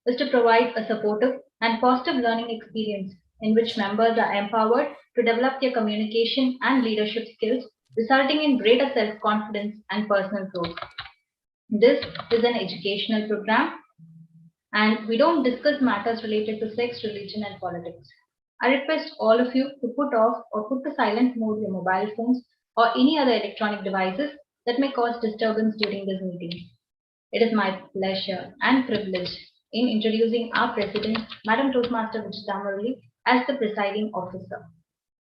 is to provide a supportive and positive learning experience in which members are empowered to develop their communication and leadership skills, resulting in greater self-confidence and personal growth. This is an educational program and we don't discuss matters related to sex, religion, and politics. I request all of you to put off or put to silent mode your mobile phones or any other electronic devices that may cause disturbance during this meeting. It is my pleasure and privilege in introducing our President, Madam Toastmaster Vijita Murali, as the presiding officer.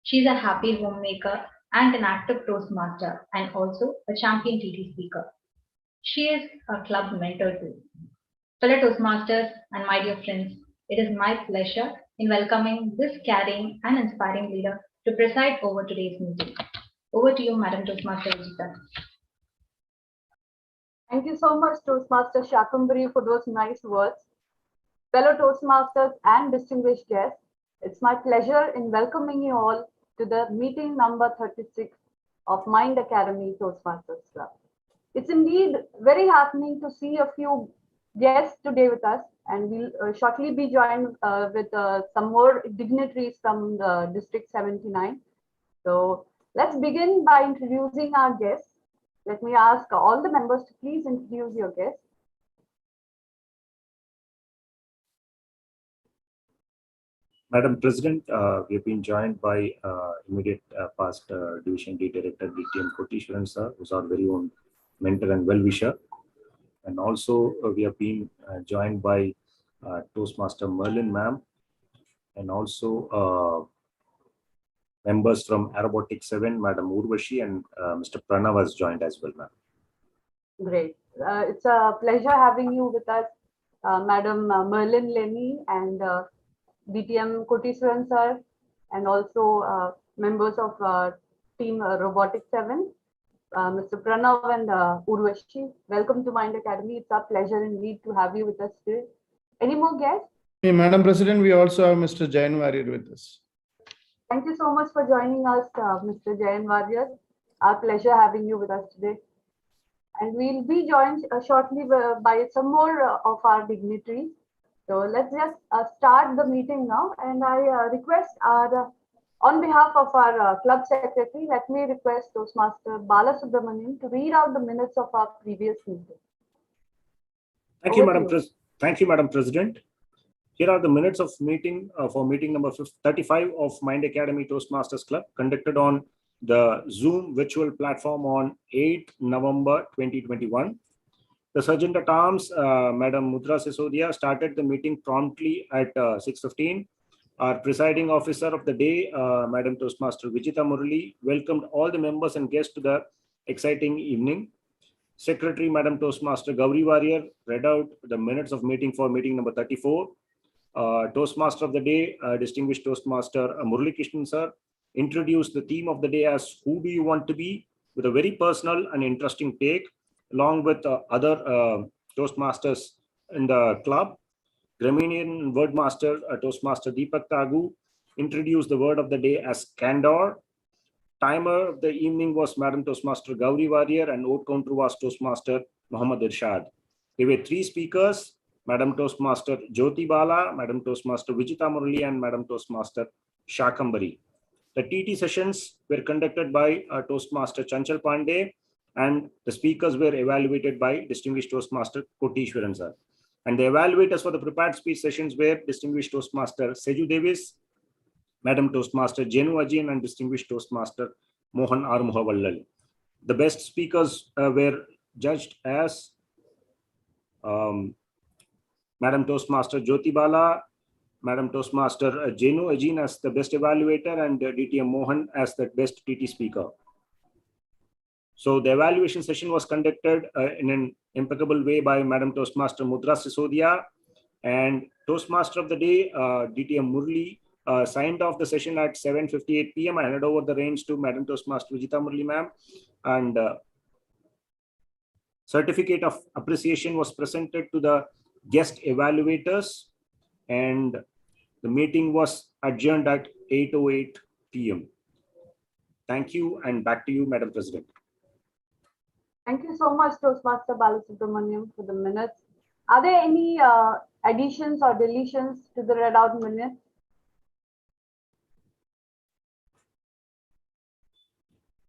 She is a happy homemaker and an active Toastmaster and also a champion TT speaker. She is a club mentor too. Fellow Toastmasters and my dear friends, it is my pleasure in welcoming this caring and inspiring leader to preside over today's meeting. Over to you, Madam Toastmaster Vijita. Thank you so much, Toastmaster Shakambari, for those nice words. Fellow Toastmasters and distinguished guests, it's my pleasure in welcoming you all to the meeting number 36 of Mind Academy Toastmasters Club. It's indeed very heartening to see a few guests today with us, and we'll shortly be joined with some more dignitaries from the District 79. So let's begin by introducing our guests. Let me ask all the members to please introduce your guests. Madam President, we have been joined by immediate past Division D Director DTM Kotishwaran sir, who's our very own mentor and well-wisher. And also we have been joined by Toastmaster Merlin ma'am, and also members from Aerobotics 7, Madam Urvashi and Mr. Pranav has joined as well, ma'am. Great. It's a pleasure having you with us, Madam Merlin Lenny and DTM Kotishwaran sir, and also members of Team Robotics 7, Mr. Pranav and Urvashi. Welcome to Mind Academy. It's our pleasure indeed to have you with us today. Any more guests? Hey, Madam President, we also have Mr. Jain Warrior with us. Thank you so much for joining us, Mr. Jain Warrior. Our pleasure having you with us today. And we'll be joined shortly by some more of our dignitaries. So let's just start the meeting now. And I request on behalf of our club secretary, let me request Toastmaster Bala Subramanian to read out the minutes of our previous meeting. Thank you, Madam President. Here are the minutes of meeting for meeting number 35 of Mind Academy Toastmasters Club, conducted on the Zoom virtual platform on 8 November 2021. The Sergeant at Arms, Madam Mudra Sisodia, started the meeting promptly at 6:15. Our presiding officer of the day, Madam Toastmaster Vijita Murali, welcomed all the members and guests to the exciting evening. Secretary, Madam Toastmaster Gauri Warrior, read out the minutes of meeting for meeting number 34. Toastmaster of the day, distinguished Toastmaster Murali Krishnan sir, introduced the theme of the day as "Who do you want to be?" with a very personal and interesting take, along with other Toastmasters in the club. Grammarian and Boardmaster Toastmaster Deepak Tagu introduced the word of the day as candor. Timer of the evening was Madam Toastmaster Gauri Warrior, and vote counter was Toastmaster Muhammad Irshad. There were three speakers: Madam Toastmaster Jyoti Bala, Madam Toastmaster Vijita Murali, and Madam Toastmaster Shakambari. The TT sessions were conducted by Toastmaster Chanchal Pandey, and the speakers were evaluated by distinguished Toastmaster Kotishwaran sir. And the evaluators for the prepared speech sessions were distinguished Toastmaster Seju Davis, Madam Toastmaster Jenu Ajin, and distinguished Toastmaster Mohan R. Muhavallal. The best speakers were judged as Madam Toastmaster Jyoti Bala, Madam Toastmaster Jenu Ajin as the best evaluator, and DTM Mohan as the best TT speaker. So the evaluation session was conducted in an impeccable way by Madam Toastmaster Mudra Sisodia, and Toastmaster of the day, DTM Murali, signed off the session at 7:58 p.m. I handed over the reins to Madam Toastmaster Vijita Murali ma'am, and certificate of appreciation was presented to the guest evaluators, and the meeting was adjourned at 8:08 p.m. Thank you, and back to you, Madam President. Thank you so much, Toastmaster Balasubramaniam, for the minutes. Are there any additions or deletions to the read out minutes?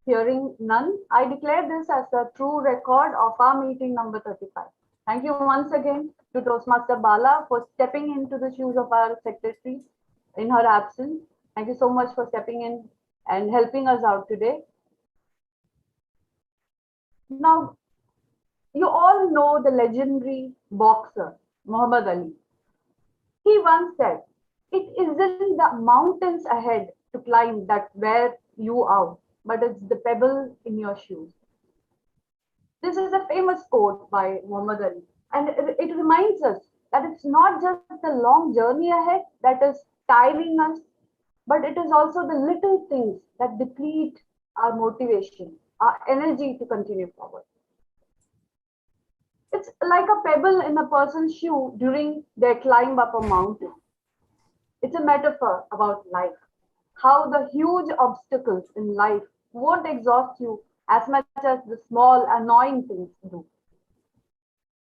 Hearing none, I declare this as a true record of our meeting number 35. Thank you once again to Toastmaster Bala for stepping into the shoes of our secretary in her absence. Thank you so much for stepping in and helping us out today. Now, you all know the legendary boxer, Muhammad Ali. He once said, "It isn't the mountains ahead to climb that wear you out, but it's the pebble in your shoes." This is a famous quote by Muhammad Ali, and it reminds us that it's not just the long journey ahead that is tiring us, but it is also the little things that deplete our motivation, our energy to continue forward. It's like a pebble in a person's shoe during their climb up a mountain. It's a metaphor about life, how the huge obstacles in life won't exhaust you as much as the small annoying things do.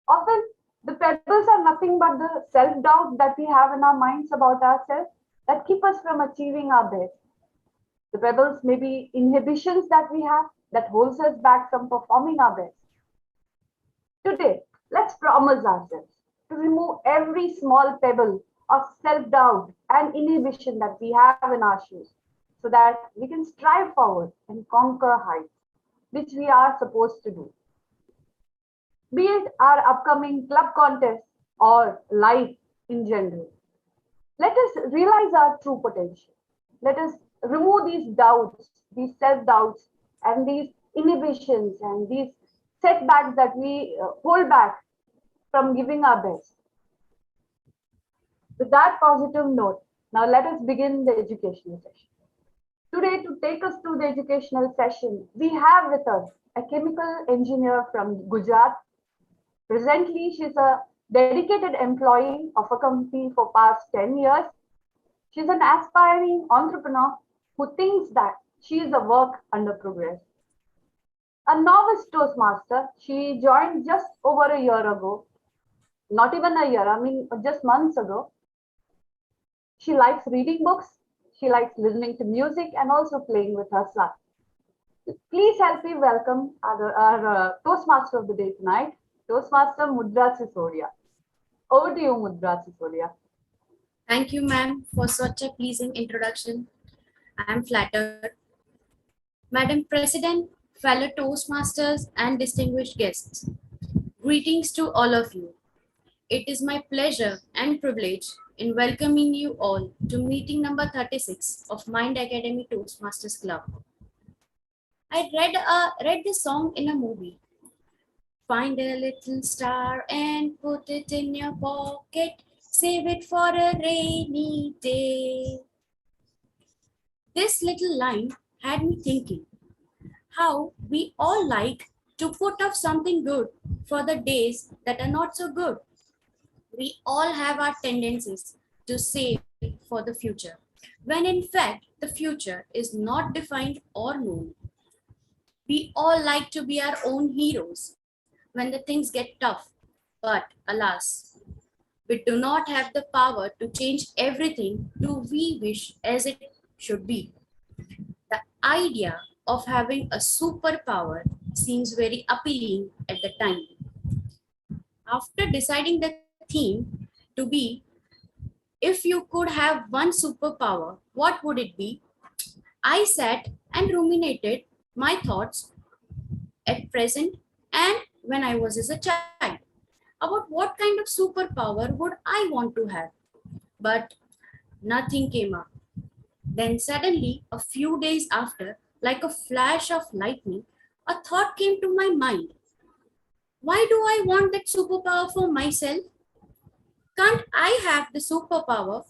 Often, the pebbles are nothing but the self-doubt that we have in our minds about ourselves that keep us from achieving our best. The pebbles may be inhibitions that we have that holds us back from performing our best. Today, let's promise ourselves to remove every small pebble of self-doubt and inhibition that we have in our shoes so that we can strive forward and conquer heights, which we are supposed to do. Be it our upcoming club contest or life in general. Let us realize our true potential. Let us remove these doubts, these self-doubts, and these inhibitions and these setbacks that we hold back from giving our best. With that positive note, now let us begin the educational session. Today, to take us through the educational session, we have with us a chemical engineer from Gujarat. Presently, she's a dedicated employee of a company for past 10 years. She's an aspiring entrepreneur who thinks that she is a work under progress. A novice Toastmaster, she joined just over a year ago. Not even a year, I mean, just months ago. She likes reading books, she likes listening to music, and also playing with her son. Please help me welcome our Toastmaster of the day tonight, Toastmaster Mudra Sisodia. Over to you, Mudra Sisodia. Thank you, ma'am, for such a pleasing introduction. I am flattered. Madam President, fellow Toastmasters, and distinguished guests, greetings to all of you. It is my pleasure and privilege in welcoming you all to meeting number 36 of Mind Academy Toastmasters Club. I read this song in a movie. Find a little star and put it in your pocket. Save it for a rainy day. This little line had me thinking how we all like to put off something good for the days that are not so good. We all have our tendencies to save for the future, when in fact the future is not defined or known. We all like to be our own heroes when the things get tough, but alas, we do not have the power to change everything to we wish as it should be. The idea of having a superpower seems very appealing at the time. After deciding the theme to be, if you could have one superpower, what would it be? I sat and ruminated my thoughts at present and when I was as a child about what kind of superpower would I want to have. But nothing came up. Then suddenly, a few days after, like a flash of lightning, a thought came to my mind. Why do I want that superpower for myself? Can't I have the superpower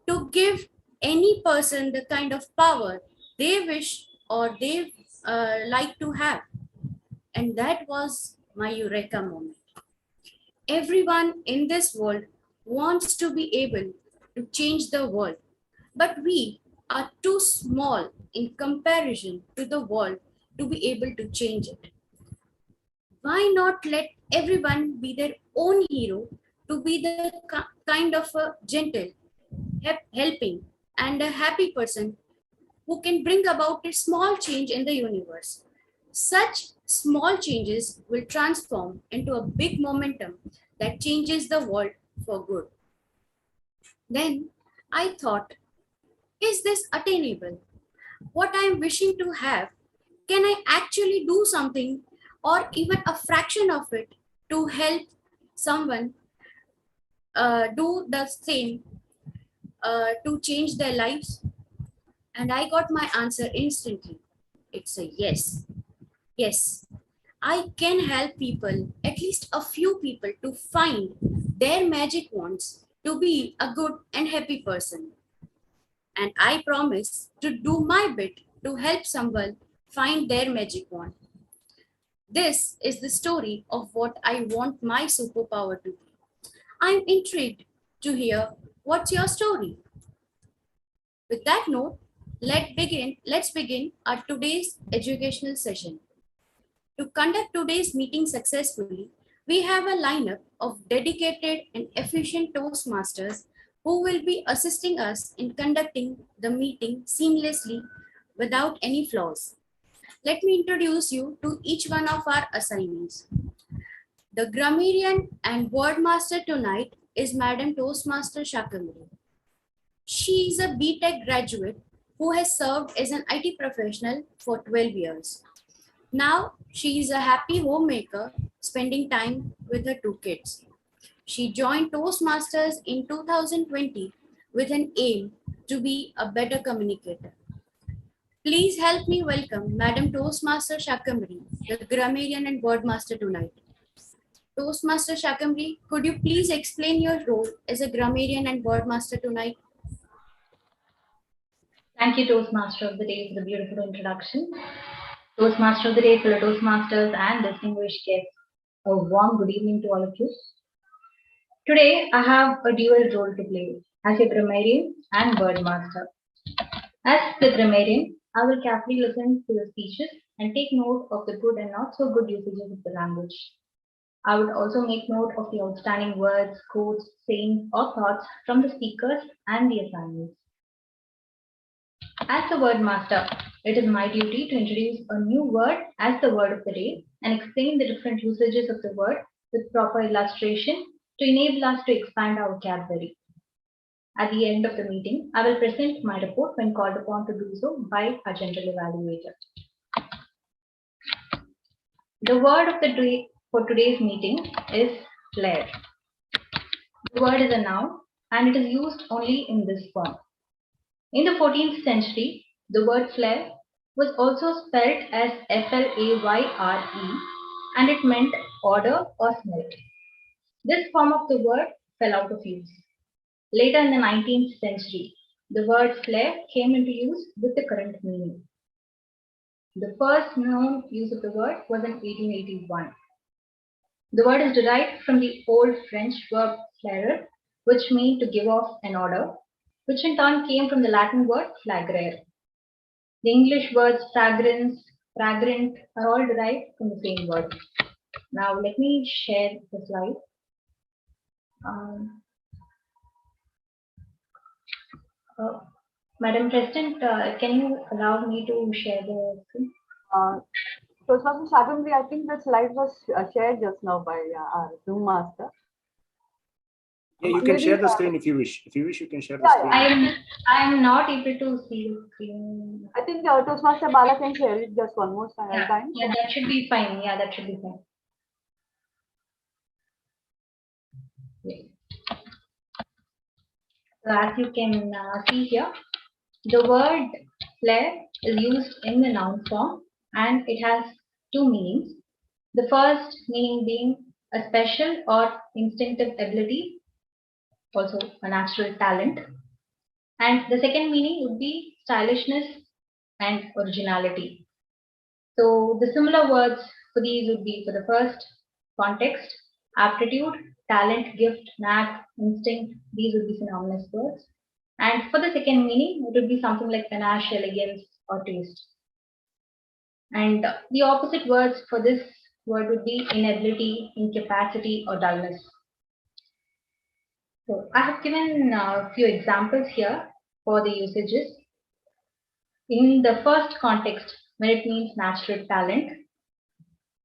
to give any person the kind of power they wish or they like to have? And that was my eureka moment. Everyone in this world wants to be able to change the world, but we are too small in comparison to the world to be able to change it. Why not let everyone be their own hero to be the kind of a gentle, helping, and a happy person who can bring about a small change in the universe. Such small changes will transform into a big momentum that changes the world for good. Then I thought, is this attainable? What I am wishing to have, can I actually do something or even a fraction of it to help someone do the same to change their lives? And I got my answer instantly. It's a yes. Yes, I can help people, at least a few people, to find their magic wands to be a good and happy person. And I promise to do my bit to help someone find their magic wand. This is the story of what I want my superpower to be. I'm intrigued to hear what's your story. With that note, let's begin our today's educational session. To conduct today's meeting successfully, we have a lineup of dedicated and efficient Toastmasters who will be assisting us in conducting the meeting seamlessly without any flaws. Let me introduce you to each one of our assignees. The Grammarian and Boardmaster tonight is Madam Toastmaster Shakamri. She is a B.Tech graduate who has served as an IT professional for 12 years. Now she is a happy homemaker, spending time with her 2 kids. She joined Toastmasters in 2020 with an aim to be a better communicator. Please help me welcome Madam Toastmaster Shakamri, the Grammarian and Boardmaster tonight. Toastmaster Shakamri, could you please explain your role as a Grammarian and Boardmaster tonight? Thank you, Toastmaster of the Day, for the beautiful introduction. Toastmaster of the Day, fellow Toastmasters and distinguished guests, a warm good evening to all of you. Today, I have a dual role to play as a grammarian and Boardmaster. As the grammarian, I will carefully listen to the speeches and take note of the good and not so good usages of the language. I would also make note of the outstanding words, quotes, sayings, or thoughts from the speakers and the assignees. As the word master, it is my duty to introduce a new word as the word of the day and explain the different usages of the word with proper illustration to enable us to expand our vocabulary. At the end of the meeting, I will present my report when called upon to do so by our general evaluator. The word of the day for today's meeting is flare. The word is a noun and it is used only in this form. In the 14th century, the word flare was also spelled as F-L-A-Y-R-E and it meant order or smell. This form of the word fell out of use. Later in the 19th century, the word flare came into use with the current meaning. The first known use of the word was in 1881. The word is derived from the Old French verb flairer, which means to give off an order, which in turn came from the Latin word flagrare. The English words fragrance, fragrant are all derived from the same word. Now let me share the slide. Madam President, can you allow me to share the screen? Toastmaster Shakamri, I think the slide was shared just now by our Zoom master. Yeah, you can share the screen if you wish. If you wish, you can share the screen. I am not able to see the screen. I think Toastmaster Bala can share it just one more time. Yeah, that should be fine. Yeah, that should be fine. Yes. So as you can see here, the word flare is used in the noun form and it has two meanings. The first meaning being a special or instinctive ability, also a natural talent. And the second meaning would be stylishness and originality. So the similar words for these would be, for the first, context, aptitude, talent, gift, knack, instinct. These would be synonymous words. And for the second meaning, it would be something like panache, elegance, or taste. And the opposite words for this word would be inability, incapacity, or dullness. So I have given a few examples here for the usages. In the first context, when it means natural talent,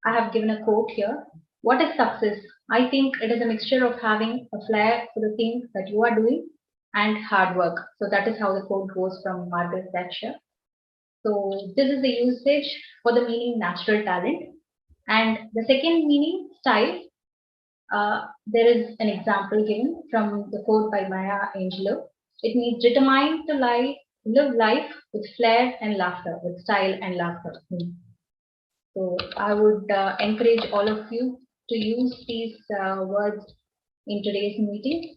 I have given a quote here. What is success? I think it is a mixture of having a flair for the thing that you are doing and hard work. So that is how the quote goes from Margaret Thatcher. So this is the usage for the meaning natural talent. And the second meaning, style. There is an example given from the quote by Maya Angelou. It means determined to live life with flair and laughter, with style and laughter. So I would encourage all of you to use these words in today's meeting.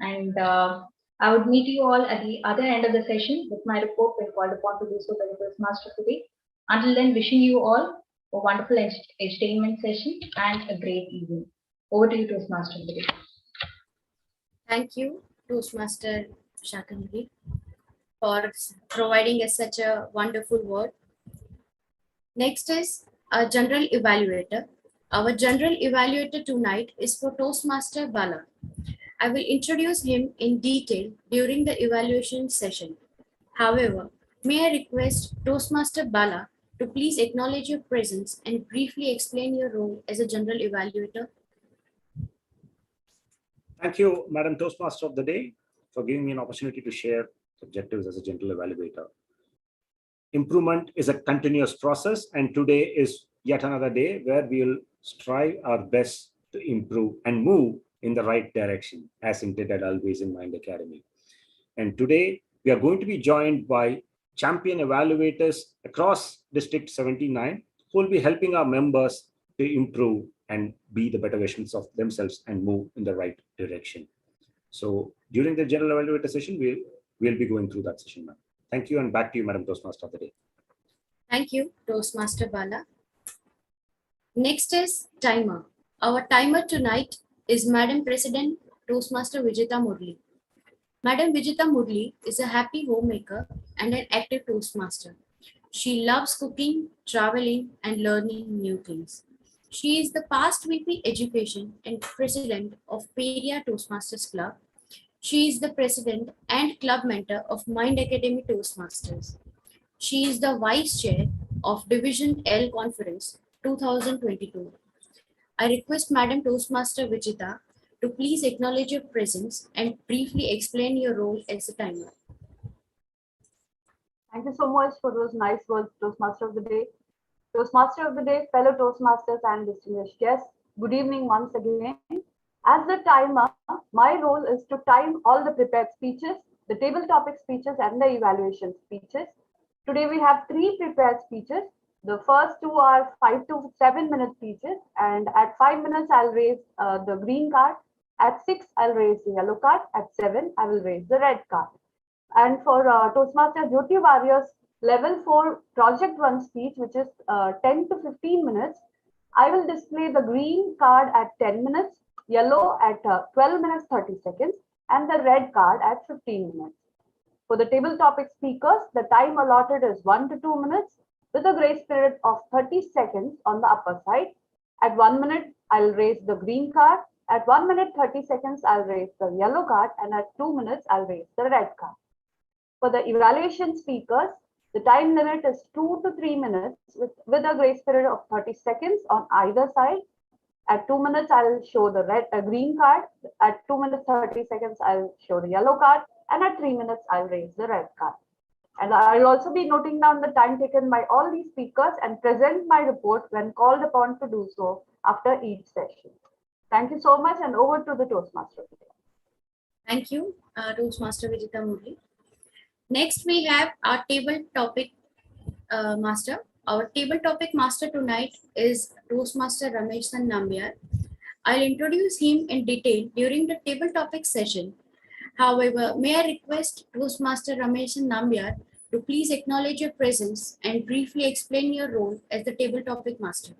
And I would meet you all at the other end of the session with my report when called upon to do so by the Toastmaster today. Until then, wishing you all a wonderful entertainment session and a great evening. Over to you, Toastmaster today. Thank you, Toastmaster Shakambri, for providing us such a wonderful word. Next is a general evaluator. Our general evaluator tonight is for Toastmaster Bala. I will introduce him in detail during the evaluation session. However, may I request Toastmaster Bala to please acknowledge your presence and briefly explain your role as a general evaluator. Thank you, Madam Toastmaster of the Day, for giving me an opportunity to share objectives as a general evaluator. Improvement is a continuous process, and today is yet another day where we will strive our best to improve and move in the right direction, as intended always in Mind Academy. And today we are going to be joined by champion evaluators across District 79, who will be helping our members to improve and be the better versions of themselves and move in the right direction. So during the general evaluator session, we'll be going through that session, ma'am. Thank you, and back to you, Madam Toastmaster of the Day. Thank you, Toastmaster Bala. Next is timer. Our timer tonight is Madam President Toastmaster Vijita Murali. Madam Vijita Murali is a happy homemaker and an active Toastmaster. She loves cooking, traveling, and learning new things. She is the past VP Education and President of Peria Toastmasters Club. She is the President and Club Mentor of Mind Academy Toastmasters. She is the Vice Chair of Division L Conference 2022. I request Madam Toastmaster Vijita to please acknowledge your presence and briefly explain your role as a timer. Thank you so much for those nice words, Toastmaster of the Day. Toastmaster of the Day, fellow Toastmasters and distinguished guests, good evening once again. As the timer, my role is to time all the prepared speeches, the table topic speeches, and the evaluation speeches. Today we have 3 prepared speeches. The first 2 are 5 to 7 minute speeches, and at 5 minutes I'll raise the green card. At 6 I'll raise the yellow card. At 7 I will raise the red card. And for Toastmaster Jyoti Warriors level 4 project 1 speech, which is 10 to 15 minutes, I will display the green card at 10 minutes, yellow at 12 minutes 30 seconds, and the red card at 15 minutes. For the table topic speakers, the time allotted is 1 to 2 minutes with a grace period of 30 seconds on the upper side. At 1 minute, I'll raise the green card. At 1 minute 30 seconds, I'll raise the yellow card, and at 2 minutes, I'll raise the red card. For the evaluation speakers, the time limit is 2 to 3 minutes with a grace period of 30 seconds on either side. At 2 minutes, I'll show the green card. At 2 minutes 30 seconds, I'll show the yellow card. And at 3 minutes, I'll raise the red card. And I'll also be noting down the time taken by all these speakers and present my report when called upon to do so after each session. Thank you so much, and over to the Toastmaster. Thank you, Toastmaster Vijita Murali. Next, we have our table topic master. Our table topic master tonight is Toastmaster Rameshan Nambiar. I'll introduce him in detail during the table topic session. However, may I request Toastmaster Rameshan Nambiar to please acknowledge your presence and briefly explain your role as the table topic master.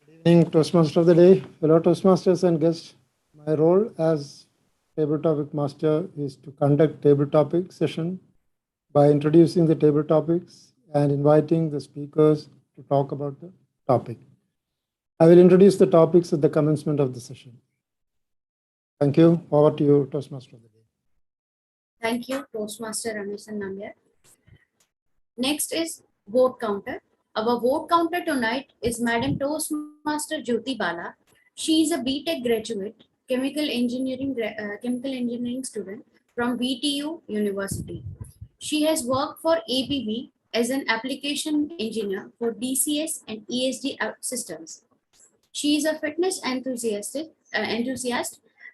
Good evening, Toastmaster of the Day, fellow Toastmasters and guests. My role as table topic master is to conduct table topic session by introducing the table topics and inviting the speakers to talk about the topic. I will introduce the topics at the commencement of the session. Thank you. Over to you, Toastmaster of the day. Thank you, Toastmaster Ramesan Nambiar. Next is vote counter. Our vote counter tonight is Madam Toastmaster Jyoti Bala. She is a BTech graduate, chemical engineering student from VTU University. She has worked for ABB as an application engineer for DCS and ESD systems. She is a fitness enthusiast,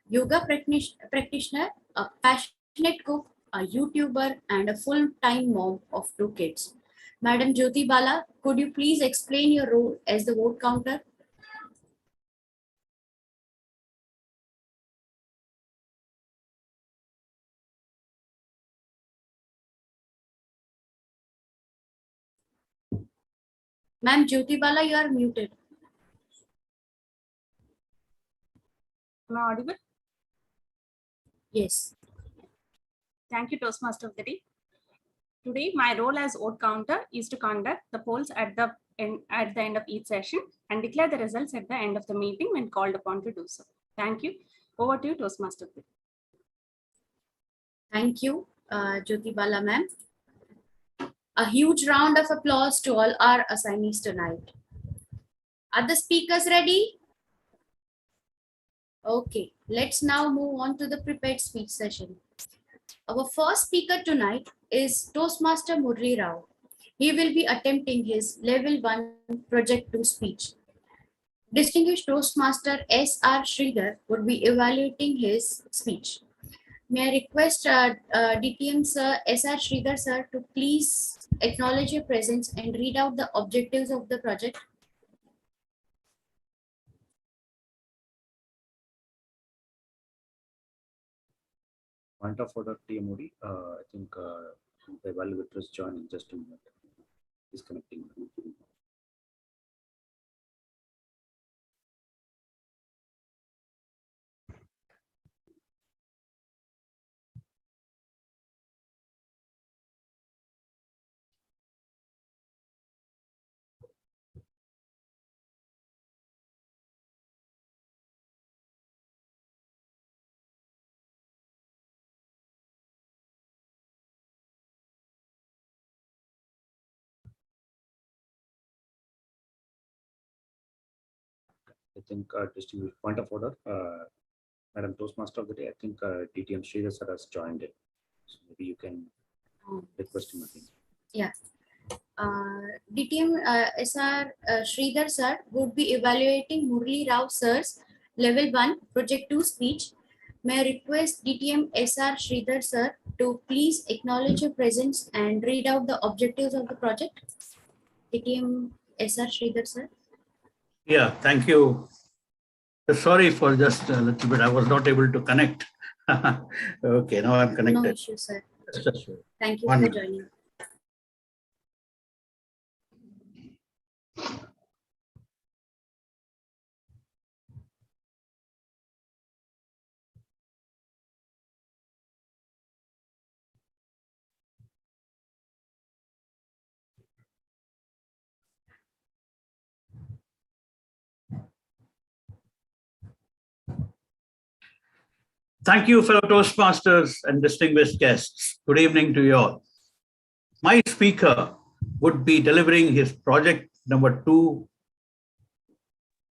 yoga practitioner, a passionate cook, a YouTuber, and a full-time mom of 2 kids. Madam Jyoti Bala, could you please explain your role as the vote counter? Ma'am Jyoti Bala, you are muted. Am I audible? Yes. Thank you, Toastmaster of the day. Today, my role as vote counter is to conduct the polls at the end of each session and declare the results at the end of the meeting when called upon to do so. Thank you. Over to you, Toastmaster of the day. Thank you, Jyoti Bala ma'am. A huge round of applause to all our assignees tonight. Are the speakers ready? Okay, let's now move on to the prepared speech session. Our first speaker tonight is Toastmaster Murali Rausa. He will be attempting his level 1 project 2 speech. Distinguished Toastmaster S.R. Sridhar would be evaluating his speech. May I request DTM Sir S.R. Sridhar Sir to please acknowledge your presence and read out the objectives of the project. Point of order, TMOD. I think the evaluator is joining just a minute. He's connecting. I think distinguished point of order, Madam Toastmaster of the day. I think DTM Sridhar sir has joined it, so maybe you can request him again. Yeah. DTM SR Sridhar sir would be evaluating Murali Rausa sir's level 1 project 2 speech. May I request DTM SR Sridhar sir to please acknowledge your presence and read out the objectives of the project. DTM SR Sridhar sir. Yeah, thank you. Sorry for just a little bit. I was not able to connect. Okay, now I'm connected. No issue, sir. Thank you One for minute. joining. Thank you, fellow Toastmasters and distinguished guests. Good evening to you all. My speaker would be delivering his project number 2,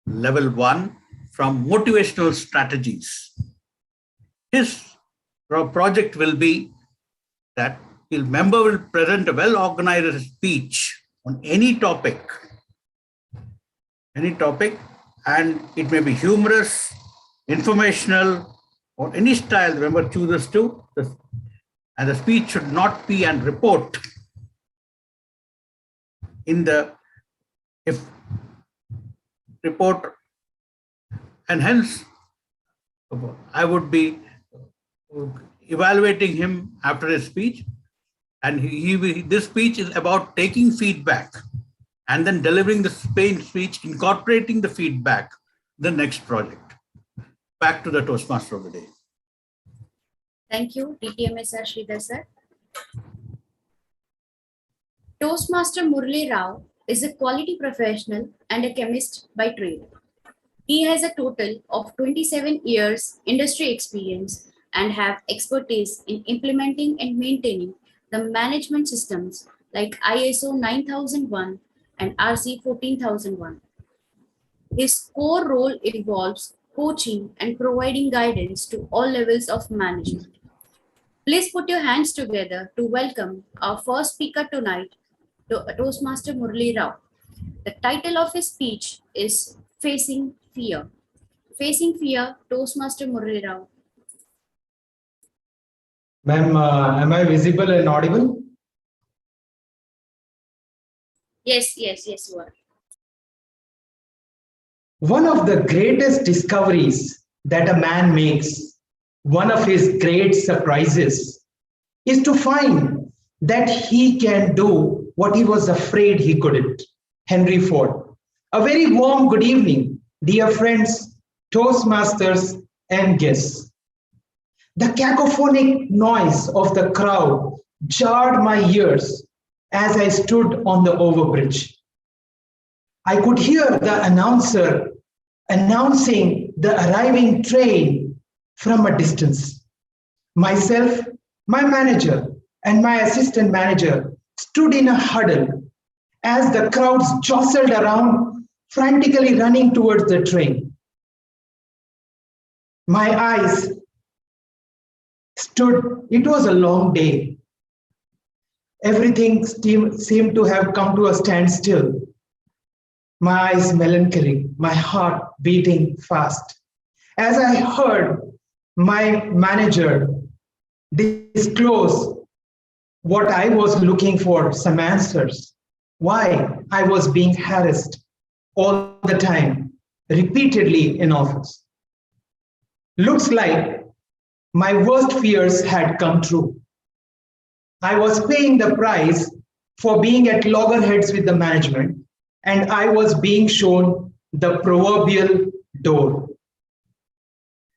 level 1, from motivational strategies. His project will be that his member will present a well-organized speech on any topic, and it may be humorous, informational, or any style the member chooses to, and the speech should not be an report report, and hence I would be evaluating him after his speech, and this speech is about taking feedback and then delivering the speech, incorporating the feedback, the next project. Back to the Toastmaster of the day. Thank you, DTM SR Sridhar sir. Toastmaster Murali Rausa is a quality professional and a chemist by trade. He has a total of 27 years industry experience and have expertise in implementing and maintaining the management systems like ISO 9001 and RC 14001. His core role involves coaching and providing guidance to all levels of management. Please put your hands together to welcome our first speaker tonight, Toastmaster Murali Rausa. The title of his speech is Facing Fear. Facing Fear, Toastmaster Murali Rausa. Ma'am, am I visible and audible? Yes, you are. One of the greatest discoveries that a man makes, one of his great surprises, is to find that he can do what he was afraid he couldn't. Henry Ford. A very warm good evening, dear friends, Toastmasters, and guests. The cacophonic noise of the crowd jarred my ears as I stood on the overbridge. I could hear the announcer announcing the arriving train from a distance. Myself, my manager, and my assistant manager stood in a huddle as the crowds jostled around, frantically running towards the train. My eyes stood, it was a long day. Everything seemed to have come to a standstill. My eyes melancholy, my heart beating fast. As I heard my manager disclose what I was looking for, some answers, why I was being harassed all the time, repeatedly in office. Looks like my worst fears had come true. I was paying the price for being at loggerheads with the management, and I was being shown the proverbial door.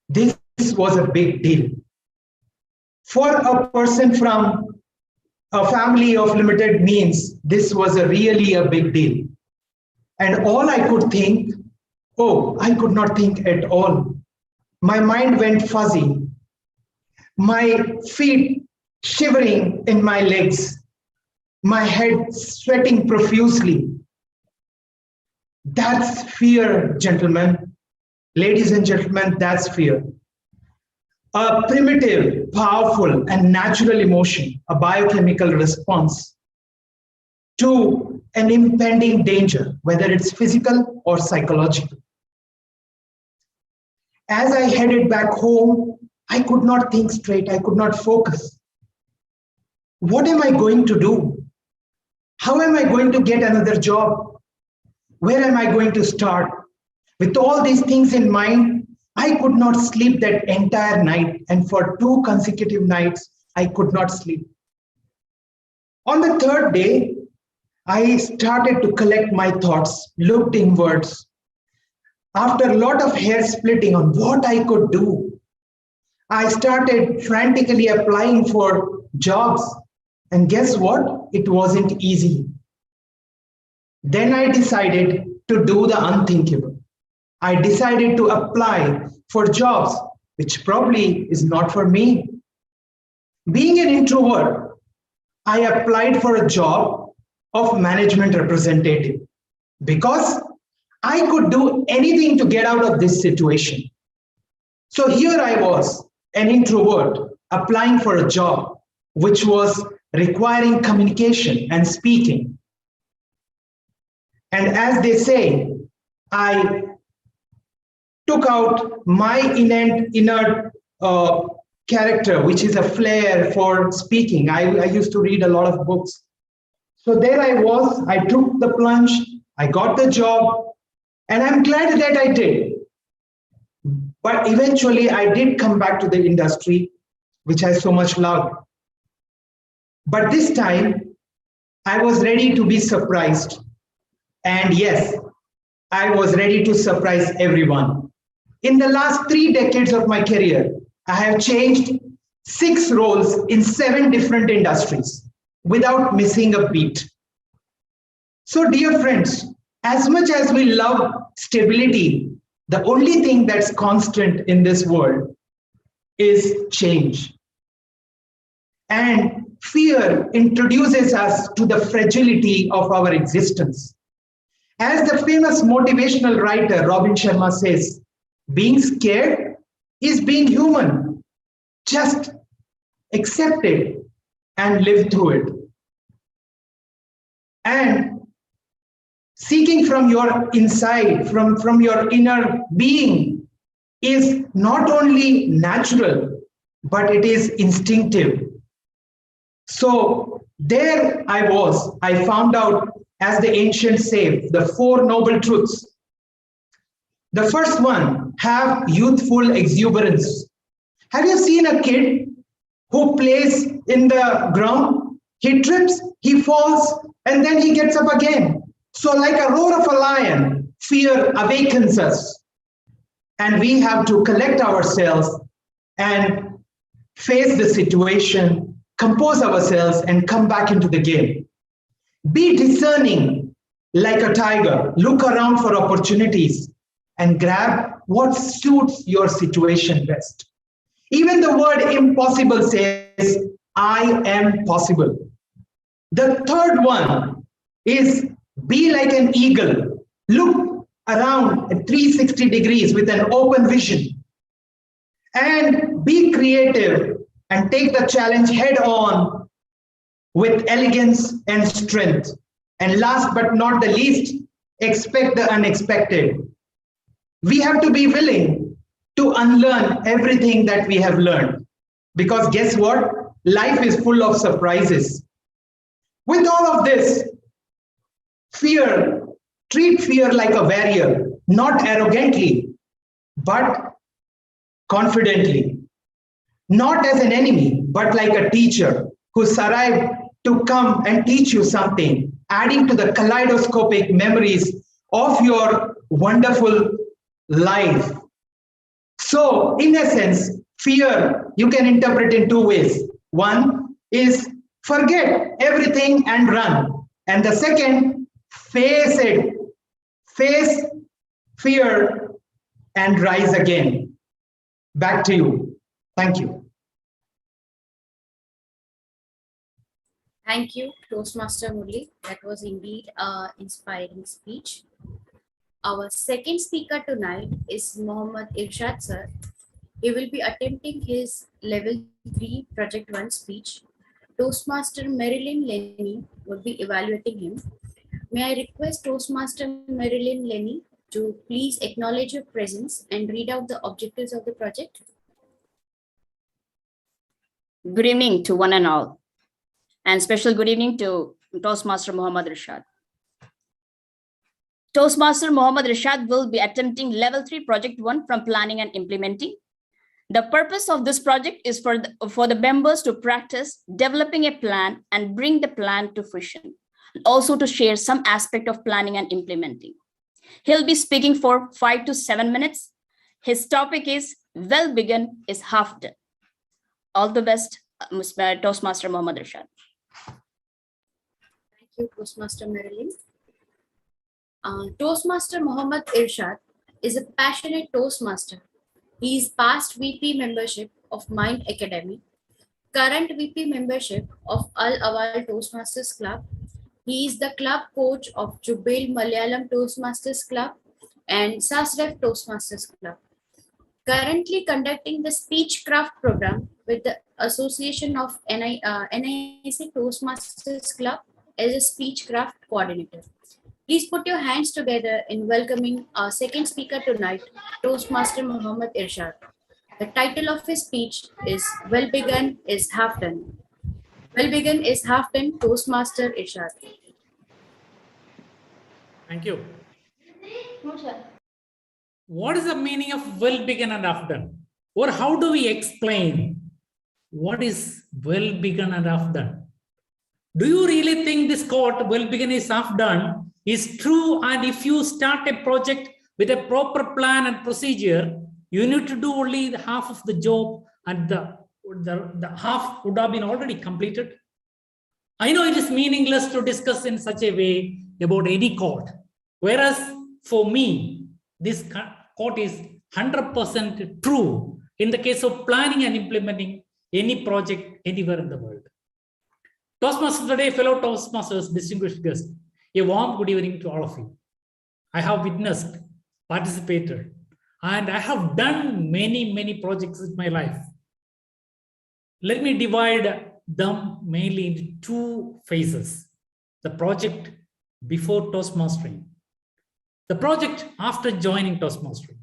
This was a big deal. For a person from a family of limited means, this was really a big deal. And all I could think, I could not think at all. My mind went fuzzy. My feet shivering in my legs. My head sweating profusely. That's fear, gentlemen. Ladies and gentlemen, that's fear. A primitive, powerful, and natural emotion, a biochemical response to an impending danger, whether it's physical or psychological. As I headed back home, I could not think straight. I could not focus. What am I going to do? How am I going to get another job? Where am I going to start? With all these things in mind, I could not sleep that entire night, and for 2 consecutive nights, I could not sleep. On the 3rd day, I started to collect my thoughts, looked inwards. After a lot of hair splitting on what I could do, I started frantically applying for jobs. And guess what? It wasn't easy. Then I decided to do the unthinkable. I decided to apply for jobs, which probably is not for me. Being an introvert, I applied for a job of management representative because I could do anything to get out of this situation. So here I was, an introvert, applying for a job which was requiring communication and speaking. And as they say, I took out my inner character, which is a flair for speaking. I used to read a lot of books. So there I was, I took the plunge, I got the job, and I'm glad that I did. But eventually I did come back to the industry, which I so much loved. But this time, I was ready to be surprised. And yes, I was ready to surprise everyone. In the last 3 decades of my career, I have changed 6 roles in 7 different industries without missing a beat. So, dear friends, as much as we love stability, the only thing that's constant in this world is change. And fear introduces us to the fragility of our existence. As the famous motivational writer Robin Sharma says, being scared is being human. Just accept it and live through it. And seeking from your inside, from your inner being, is not only natural, but it is instinctive. So there I found out, as the ancients say, the four noble truths. The first one, have youthful exuberance. Have you seen a kid who plays in the ground? He trips, he falls, and then he gets up again. So like a roar of a lion, fear awakens us. And we have to collect ourselves and face the situation, compose ourselves, and come back into the game. Be discerning like a tiger. Look around for opportunities and grab what suits your situation best. Even the word impossible says, I am possible. The third one is be like an eagle. Look around at 360 degrees with an open vision. And be creative and take the challenge head on with elegance and strength. And last but not the least, expect the unexpected. We have to be willing to unlearn everything that we have learned. Because guess what? Life is full of surprises. With all of this, treat fear like a warrior, not arrogantly, but confidently. Not as an enemy, but like a teacher who's arrived to come and teach you something, adding to the kaleidoscopic memories of your wonderful life. So, in essence, fear you can interpret in two ways. One is forget everything and run. And the second, face it. Face fear and rise again. Back to you. Thank you. Thank you, Toastmaster Murali. That was indeed an inspiring speech. Our second speaker tonight is Mohammad Irshad sir. He will be attempting his level 3 project 1 speech. Toastmaster Marilyn Lenny will be evaluating him. May I request Toastmaster Marilyn Lenny to please acknowledge your presence and read out the objectives of the project. Good evening to one and all, and special good evening to Toastmaster Mohammad Irshad. Toastmaster Mohammad Irshad will be attempting level 3 project 1 from planning and implementing. The purpose of this project is for the members to practice developing a plan and bring the plan to fruition, and also to share some aspect of planning and implementing. He'll be speaking for 5 to 7 minutes. His topic is well begun is half done. All the best, Toastmaster Mohammad Irshad. Thank you, Toastmaster Marilyn. Toastmaster Mohammad Irshad is a passionate Toastmaster. He is past VP membership of Mind Academy, current VP membership of Al Awal Toastmasters Club. He is the club coach of Jubail Malayalam Toastmasters Club and Sasref Toastmasters Club. Currently conducting the Speechcraft program with the Association of NIC Toastmasters Club as a Speechcraft coordinator. Please put your hands together in welcoming our second speaker tonight, Toastmaster Mohammad Irshad. The title of his speech is Well Begun is Half Done. Well Begun is Half Done, Toastmaster Irshad. Thank you. What is the meaning of well begun and half done? Or how do we explain what is well begun and half done? Do you really think this quote, well begun is half done, is true? And if you start a project with a proper plan and procedure, you need to do only the half of the job and the half would have been already completed? I know it is meaningless to discuss in such a way, about any quote. Whereas for me, this quote is 100% true in the case of planning and implementing any project anywhere in the world. Toastmasters today, fellow Toastmasters, distinguished guests, a warm good evening to all of you. I have witnessed, participated, and I have done many projects in my life. Let me divide them mainly into two phases. The project before Toastmastering, the project after joining Toastmastering.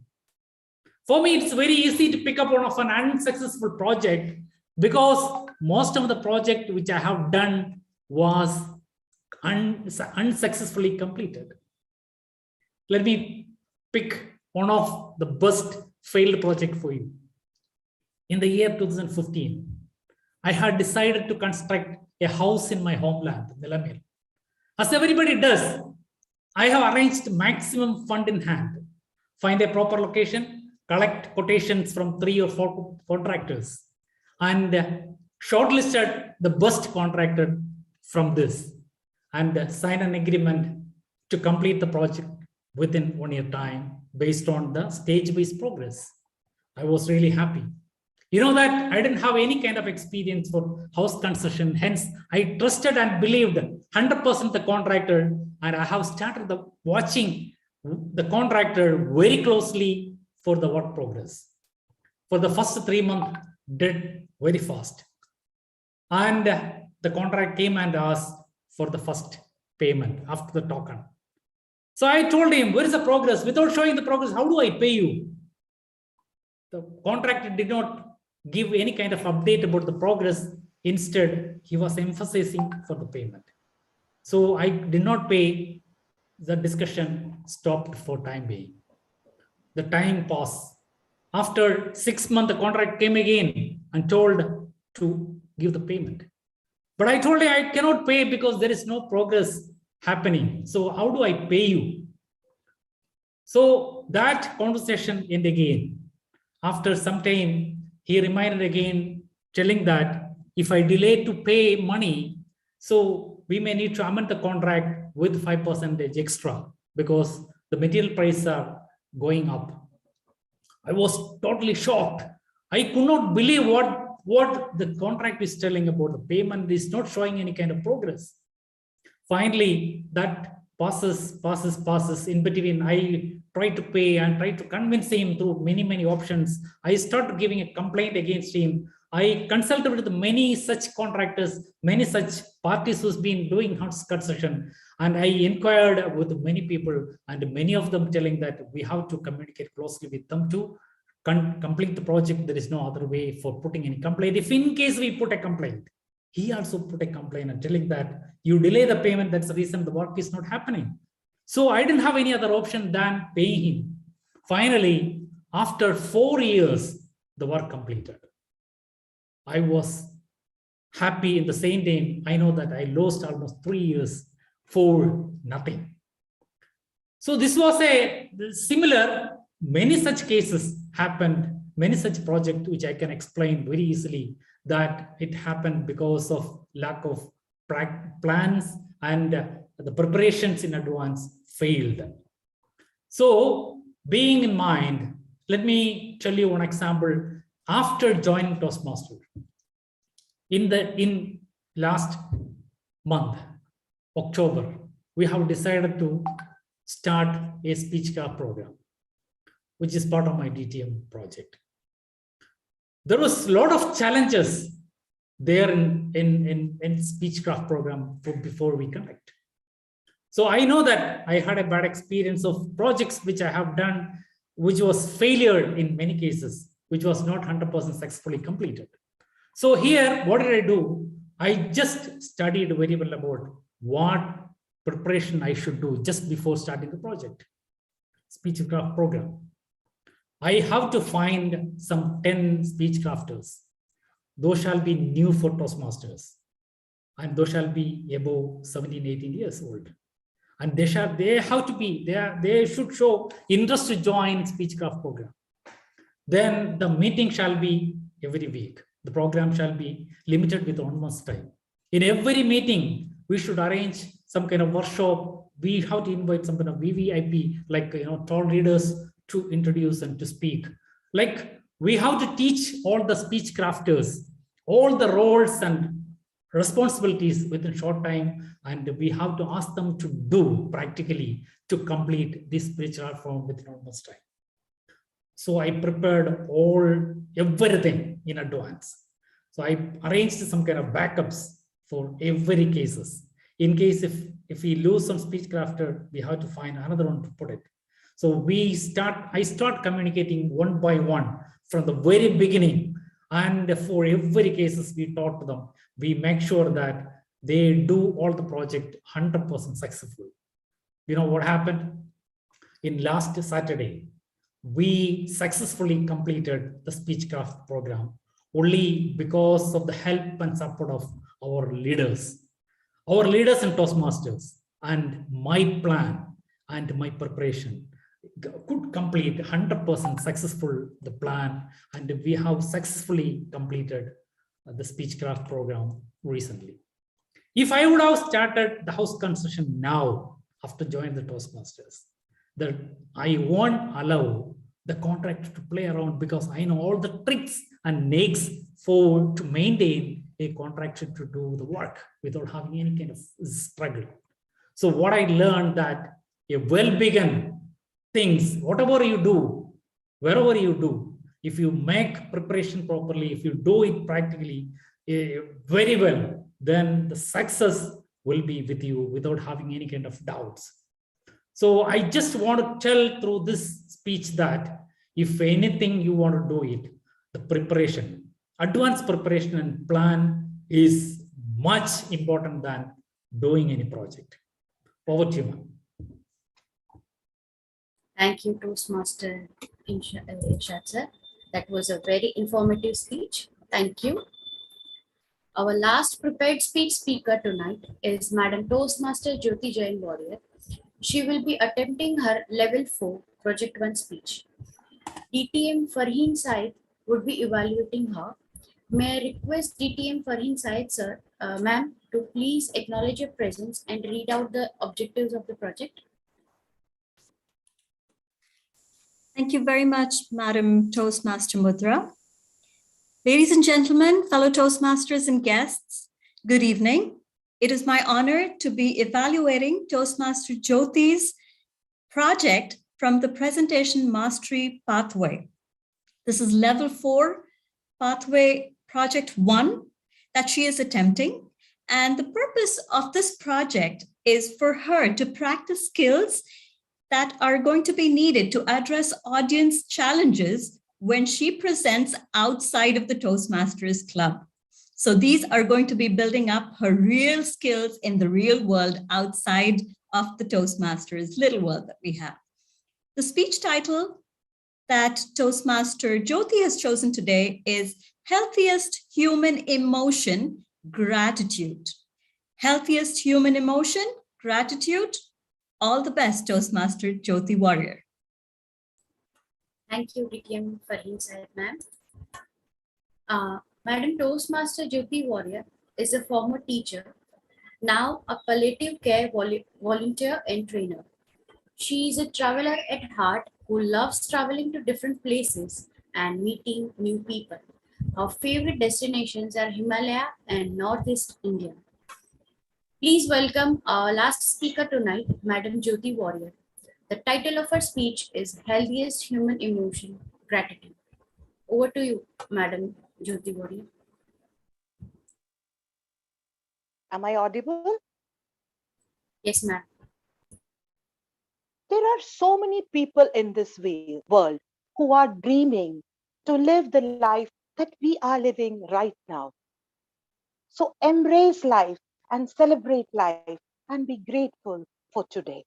For me, it's very easy to pick up one of an unsuccessful project because most of the project which I have done was unsuccessfully completed. Let me pick one of the best failed project for you. In the year 2015, I had decided to construct a house in my homeland, Nilamir. As everybody does, I have arranged maximum fund in hand, find a proper location, collect quotations from 3 or 4 contractors, and shortlisted the best contractor from this, and sign an agreement to complete the project within 1 year time based on the stage-based progress. I was really happy. You know that I didn't have any kind of experience for house construction. Hence, I trusted and believed 100% the contractor, and I have started watching the contractor very closely for the work progress. For the first 3 months, did very fast. And the contract came and asked for the first payment after the token. So I told him, where is the progress? Without showing the progress, how do I pay you? The contractor did not give any kind of update about the progress. Instead, he was emphasizing for the payment. So I did not pay. The discussion stopped for time being. The time passed. After 6 months, the contract came again and told to give the payment. But I told him I cannot pay because there is no progress happening. So how do I pay you? So that conversation ended again. After some time, he reminded again, telling that if I delay to pay money, so we may need to amend the contract with 5% extra because the material prices are going up. I was totally shocked. I could not believe what the contract is telling about the payment is not showing any kind of progress. Finally, that passes. In between, I try to pay and try to convince him through many options. I started giving a complaint against him. I consulted with many such contractors, many such parties who's been doing house construction, and I inquired with many people, and many of them telling that we have to communicate closely with them to complete the project. There is no other way for putting any complaint. If in case we put a complaint, he also put a complaint and telling that you delay the payment, that's the reason the work is not happening. So I didn't have any other option than paying him. Finally, after 4 years, the work completed. I was happy. In the same time, I know that I lost almost 3 years for nothing. So this was a similar, many such cases happened, many such projects which I can explain very easily that it happened because of lack of plans and the preparations in advance failed. So being in mind, let me tell you one example. After joining Toastmaster, in last month, October, we have decided to start a Speechcraft program, which is part of my DTM project. There was a lot of challenges there in Speechcraft program before we conduct. So I know that I had a bad experience of projects which I have done, which was failure in many cases, which was not 100% successfully completed. So here, what did I do? I just studied very well about what preparation I should do just before starting the project, Speechcraft program. I have to find some 10 speech crafters. Those shall be new for Toastmasters, and those shall be above 17, 18 years old. And they should show interest to join Speechcraft program. Then the meeting shall be every week. The program shall be limited with 1 month's time. In every meeting, we should arrange some kind of workshop, we have to invite some kind of VVIP, like, tall readers to introduce and to speak. Like, we have to teach all the speech crafters, all the roles and responsibilities within short time, and we have to ask them to do practically to complete this speech art form within almost time. So I prepared everything in advance. So I arranged some kind of backups for every cases. In case if we lose some speech crafter, we have to find another one to put it. So I start communicating one by one from the very beginning. And for every cases we taught to them, we make sure that they do all the project 100% successful. You know what happened? In last Saturday, we successfully completed the Speechcraft program only because of the help and support of our leaders and Toastmasters, and my plan and my preparation could complete 100% successful the plan, and we have successfully completed the Speechcraft program recently. If I would have started the house construction now after joining the Toastmasters, that I won't allow the contractor to play around, because I know all the tricks and makes to maintain a contractor to do the work without having any kind of struggle. So what I learned that a well-begun things, whatever you do, wherever you do, if you make preparation properly, if you do it practically very well, then the success will be with you without having any kind of doubts. So I just want to tell through this speech that if anything you want to do it, the preparation, advanced preparation and plan is much important than doing any project. Over to you, ma'am. Thank you, Toastmaster Irshad sir. That was a very informative speech. Thank you. Our last prepared speech speaker tonight is Madam Toastmaster Jyoti Jain Warrior. She will be attempting her level 4 project 1 speech. DTM Farheen Said would be evaluating her. May I request DTM Farheen Said sir, ma'am, to please acknowledge your presence and read out the objectives of the project. Thank you very much, Madam Toastmaster Mudra. Ladies and gentlemen, fellow Toastmasters and guests, good evening. It is my honor to be evaluating Toastmaster Jyoti's project from the Presentation Mastery Pathway. This is level 4 pathway project 1 that she is attempting. And the purpose of this project is for her to practice skills that are going to be needed to address audience challenges when she presents outside of the Toastmasters Club. So these are going to be building up her real skills in the real world outside of the Toastmasters little world that we have. The speech title that Toastmaster Jyoti has chosen today is Healthiest Human Emotion, Gratitude. Healthiest Human Emotion, Gratitude. All the best, Toastmaster Jyoti Warrior. Thank you, DTM Farheen Said, ma'am. Madam Toastmaster Jyoti Warrior is a former teacher, now a palliative care volunteer and trainer. She is a traveler at heart who loves traveling to different places and meeting new people. Her favorite destinations are Himalaya and Northeast India. Please welcome our last speaker tonight, Madam Jyoti Warrior. The title of her speech is Healthiest Human Emotion, Gratitude. Over to you, Madam Jyoti Warrior. Am I audible? Yes, ma'am. There are so many people in this world who are dreaming to live the life that we are living right now. So embrace life and celebrate life and be grateful for today.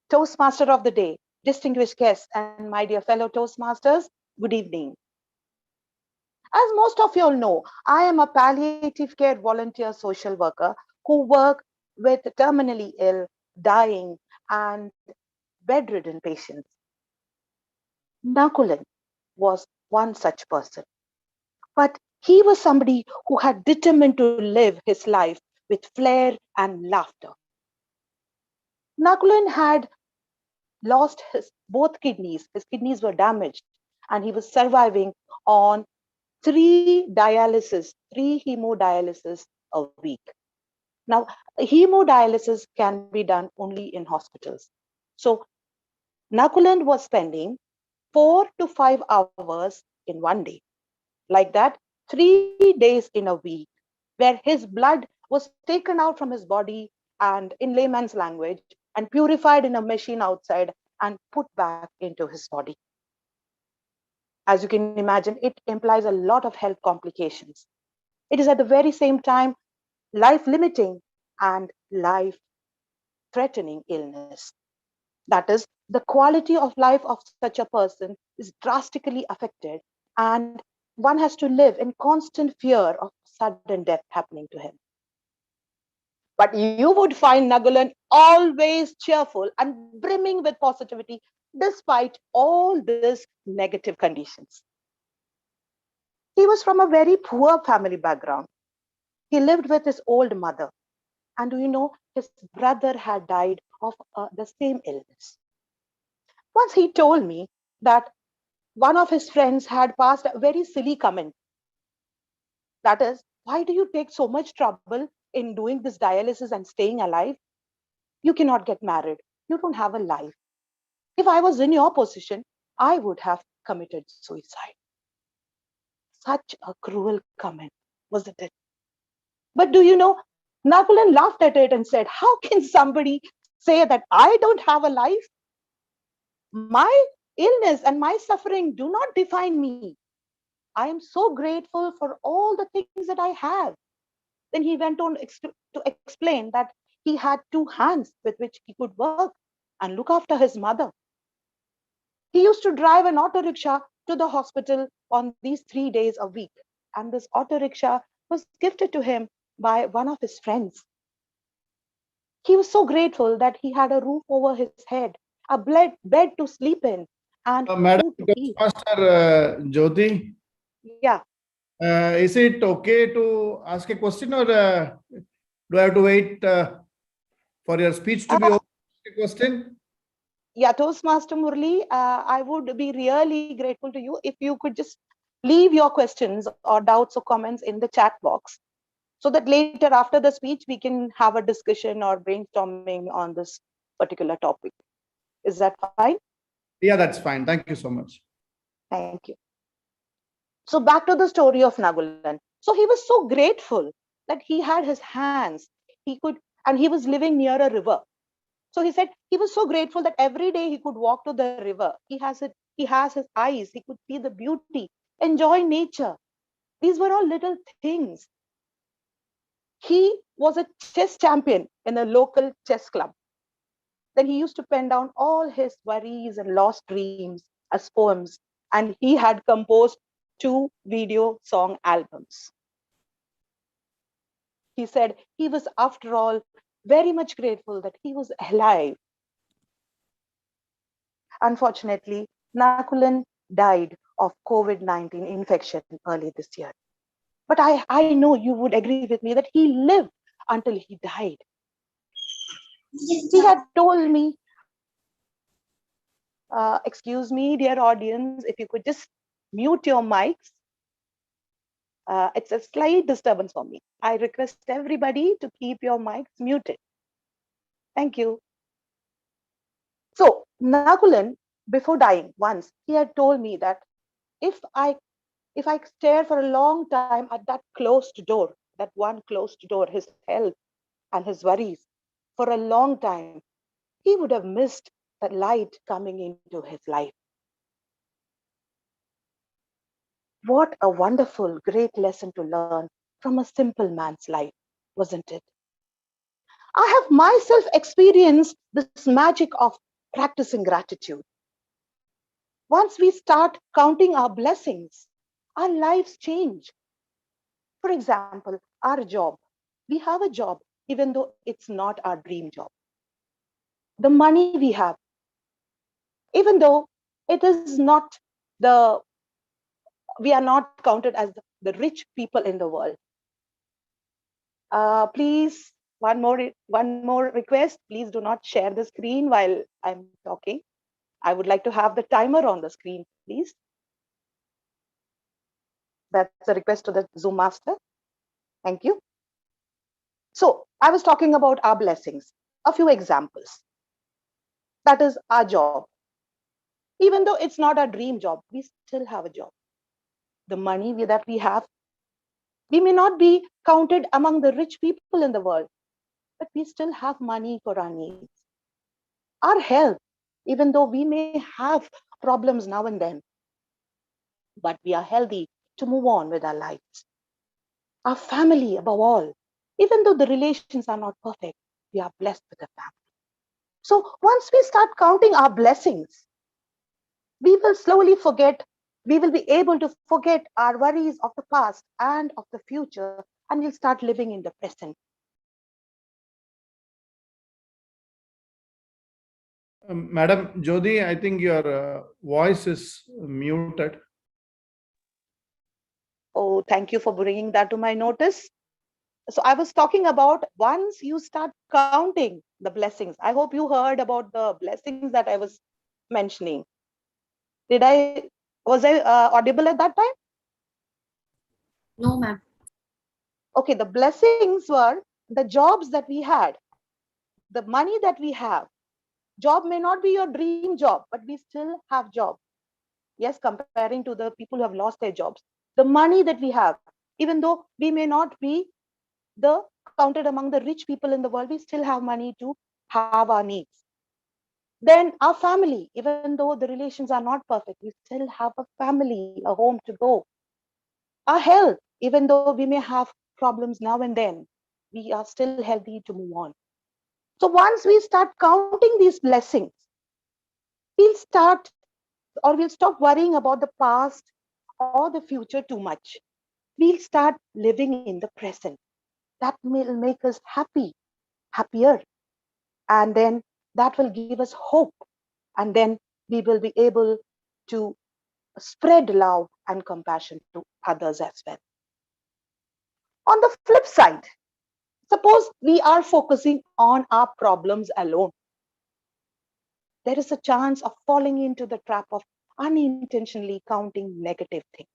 Toastmaster of the day, distinguished guests, and my dear fellow Toastmasters, good evening. As most of you all know, I am a palliative care volunteer social worker who work with terminally ill, dying, and bedridden patients. Nakulan was one such person, but he was somebody who had determined to live his life with flair and laughter. Nakulan had lost both kidneys. His kidneys were damaged, and he was surviving on three hemodialysis a week. Now, hemodialysis can be done only in hospitals. So Nakulan was spending 4 to 5 hours in one day. Like that, 3 days in a week, where his blood was taken out from his body and in layman's language and purified in a machine outside and put back into his body. As you can imagine, it implies a lot of health complications. It is at the very same time life limiting and life threatening illness. That is, the quality of life of such a person is drastically affected, and one has to live in constant fear of sudden death happening to him. But you would find Nagulan always cheerful and brimming with positivity despite all these negative conditions. He was from a very poor family background. He lived with his old mother. And do you know, his brother had died of the same illness. Once he told me that one of his friends had passed a very silly comment. That is, why do you take so much trouble in doing this dialysis and staying alive? You cannot get married. You don't have a life. If I was in your position, I would have committed suicide. Such a cruel comment, wasn't it? But do you know, Nakulan laughed at it and said, how can somebody say that I don't have a life? My illness and my suffering do not define me. I am so grateful for all the things that I have. Then he went on to explain that he had 2 hands with which he could work and look after his mother. He used to drive an auto rickshaw to the hospital on these 3 days a week. And this auto rickshaw was gifted to him by one of his friends. He was so grateful that he had a roof over his head, a bed to sleep in, and Madam food to eat. Toastmaster Jyoti, Yeah. Is it okay to ask a question, or do I have to wait for your speech to be over? A question? Yeah, Toastmaster Murali, I would be really grateful to you if you could just leave your questions or doubts or comments in the chat box, so that later after the speech, we can have a discussion or brainstorming on this particular topic. Is that fine? Yeah, that's fine. Thank you so much. Thank you. So back to the story of Nagulan. So he was so grateful that he had his hands, and he was living near a river. So he said he was so grateful that every day he could walk to the river. He has his eyes, he could see the beauty, enjoy nature. These were all little things. He was a chess champion in a local chess club. Then he used to pen down all his worries and lost dreams as poems, and he had composed 2 video song albums. He said he was, after all, very much grateful that he was alive. Unfortunately, Nakulan died of COVID-19 infection early this year. But I know you would agree with me that he lived until he died. He had told me, excuse me, dear audience, if you could just mute your mics. It's a slight disturbance for me. I request everybody to keep your mics muted. Thank you. So Nakulan, before dying once, he had told me that if I stare for a long time at that closed door, that one closed door, his health and his worries, for a long time, he would have missed the light coming into his life. What a wonderful, great lesson to learn from a simple man's life, wasn't it? I have myself experienced this magic of practicing gratitude. Once we start counting our blessings, our lives change. For example, our job. We have a job, even though it's not our dream job. The money we have, even though it is not we are not counted as the rich people in the world. Please, one more request. Please do not share the screen while I'm talking. I would like to have the timer on the screen, please. That's a request to the Zoom master. Thank you. So I was talking about our blessings. A few examples. That is our job. Even though it's not our dream job, we still have a job. The money that we have, we may not be counted among the rich people in the world, but we still have money for our needs. Our health, even though we may have problems now and then, but we are healthy to move on with our lives. Our family, above all, even though the relations are not perfect, we are blessed with a family. So once we start counting our blessings, we will slowly forget, we will be able to forget our worries of the past and of the future, and we'll start living in the present. Madam Jyoti, I think your voice is muted. Oh, thank you for bringing that to my notice. So I was talking about once you start counting the blessings. I hope you heard about the blessings that I was mentioning. Was I audible at that time? No, ma'am. Okay, the blessings were the jobs that we had, the money that we have. Job may not be your dream job, but we still have job. Yes, comparing to the people who have lost their jobs. The money that we have, even though we may not be the counted among the rich people in the world, we still have money to have our needs. Then our family, even though the relations are not perfect, we still have a family, a home to go. Our health, even though we may have problems now and then, we are still healthy to move on. So once we start counting these blessings, we'll stop worrying about the past or the future too much. We'll start living in the present. That will make us happier. And then that will give us hope. And then we will be able to spread love and compassion to others as well. On the flip side, suppose we are focusing on our problems alone. There is a chance of falling into the trap of unintentionally counting negative things,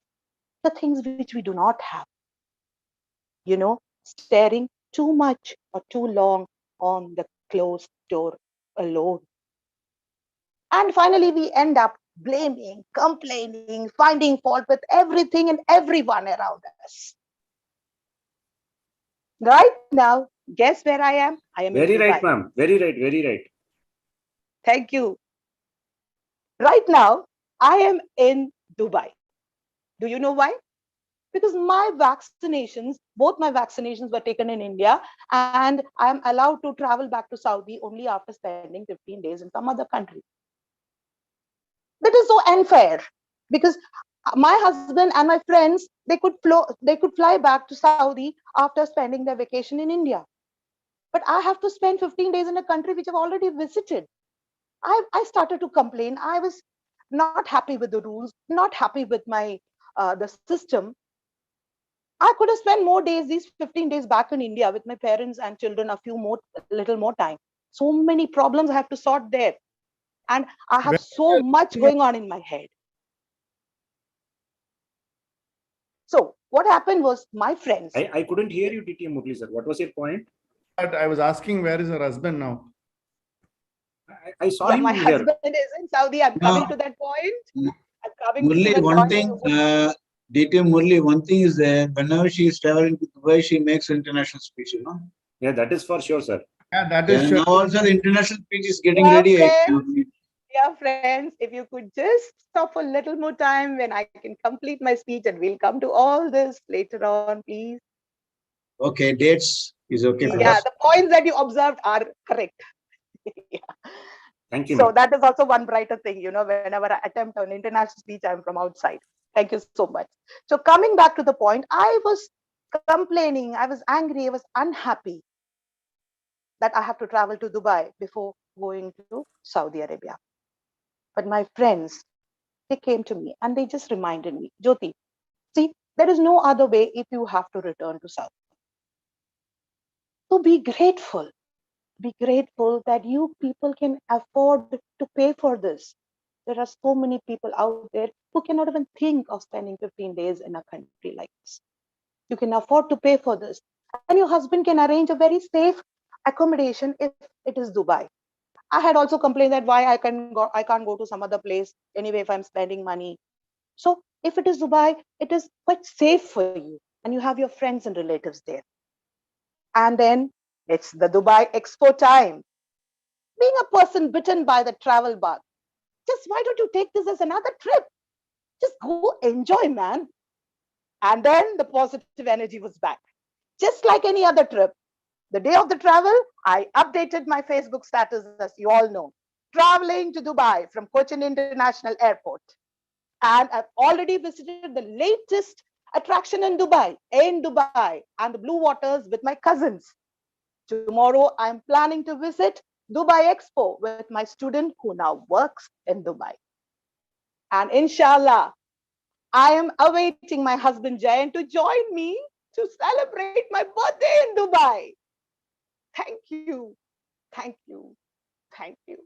the things which we do not have. Staring too much or too long on the closed door alone. And finally, we end up blaming, complaining, finding fault with everything and everyone around us. Right now, guess where I am? I am very in right, Dubai. ma'am. Very right. Very right. Thank you. Right now, I am in Dubai. Do you know why? Because both my vaccinations were taken in India, and I'm allowed to travel back to Saudi only after spending 15 days in some other country. That is so unfair, because my husband and my friends, they could fly back to Saudi after spending their vacation in India. But I have to spend 15 days in a country which I've already visited. I started to complain. I was not happy with the rules, not happy with the system. I could have spent more days, these 15 days back in India with my parents and children, a little more time. So many problems I have to sort there. And I have so much going on in my head. So what happened was my friends. I couldn't hear you, DTM Murali sir. What was your point? I was asking, where is her husband now? I saw him my here. husband is in Saudi. I'm coming to that point. I'm coming Murali, to one thing, DTM Murali, one thing is there, whenever she is traveling to Dubai, she makes international speech, Yeah, that is for sure, sir. Yeah, that is sure. Now also the international speech is getting ready. Yeah, friends, if you could just stop for a little more time when I can complete my speech, and we'll come to all this later on, please. Okay, dates is okay for Yeah, us. the points that you observed are correct. Yeah. Thank you. So that is also one brighter thing, whenever I attempt an international speech, I'm from outside. Thank you so much. So coming back to the point, I was complaining, I was angry, I was unhappy that I have to travel to Dubai before going to Saudi Arabia. But my friends, they came to me and they just reminded me, Jyoti, see, there is no other way if you have to return to Saudi. So be grateful. Be grateful that you people can afford to pay for this. There are so many people out there who cannot even think of spending 15 days in a country like this. You can afford to pay for this. And your husband can arrange a very safe accommodation if it is Dubai. I had also complained that why I can't go to some other place anyway if I'm spending money. So if it is Dubai, it is quite safe for you and you have your friends and relatives there. And then it's the Dubai Expo time. Being a person bitten by the travel bug, just why don't you take this as another trip? Just go enjoy, man. And then the positive energy was back. Just like any other trip. The day of the travel, I updated my Facebook status, as you all know. Traveling to Dubai from Cochin International Airport. And I've already visited the latest attraction in Dubai, and the Blue Waters with my cousins. Tomorrow, I'm planning to visit Dubai Expo with my student who now works in Dubai. And inshallah, I am awaiting my husband Jayan to join me to celebrate my birthday in Dubai. Thank you. Thank you. Thank you.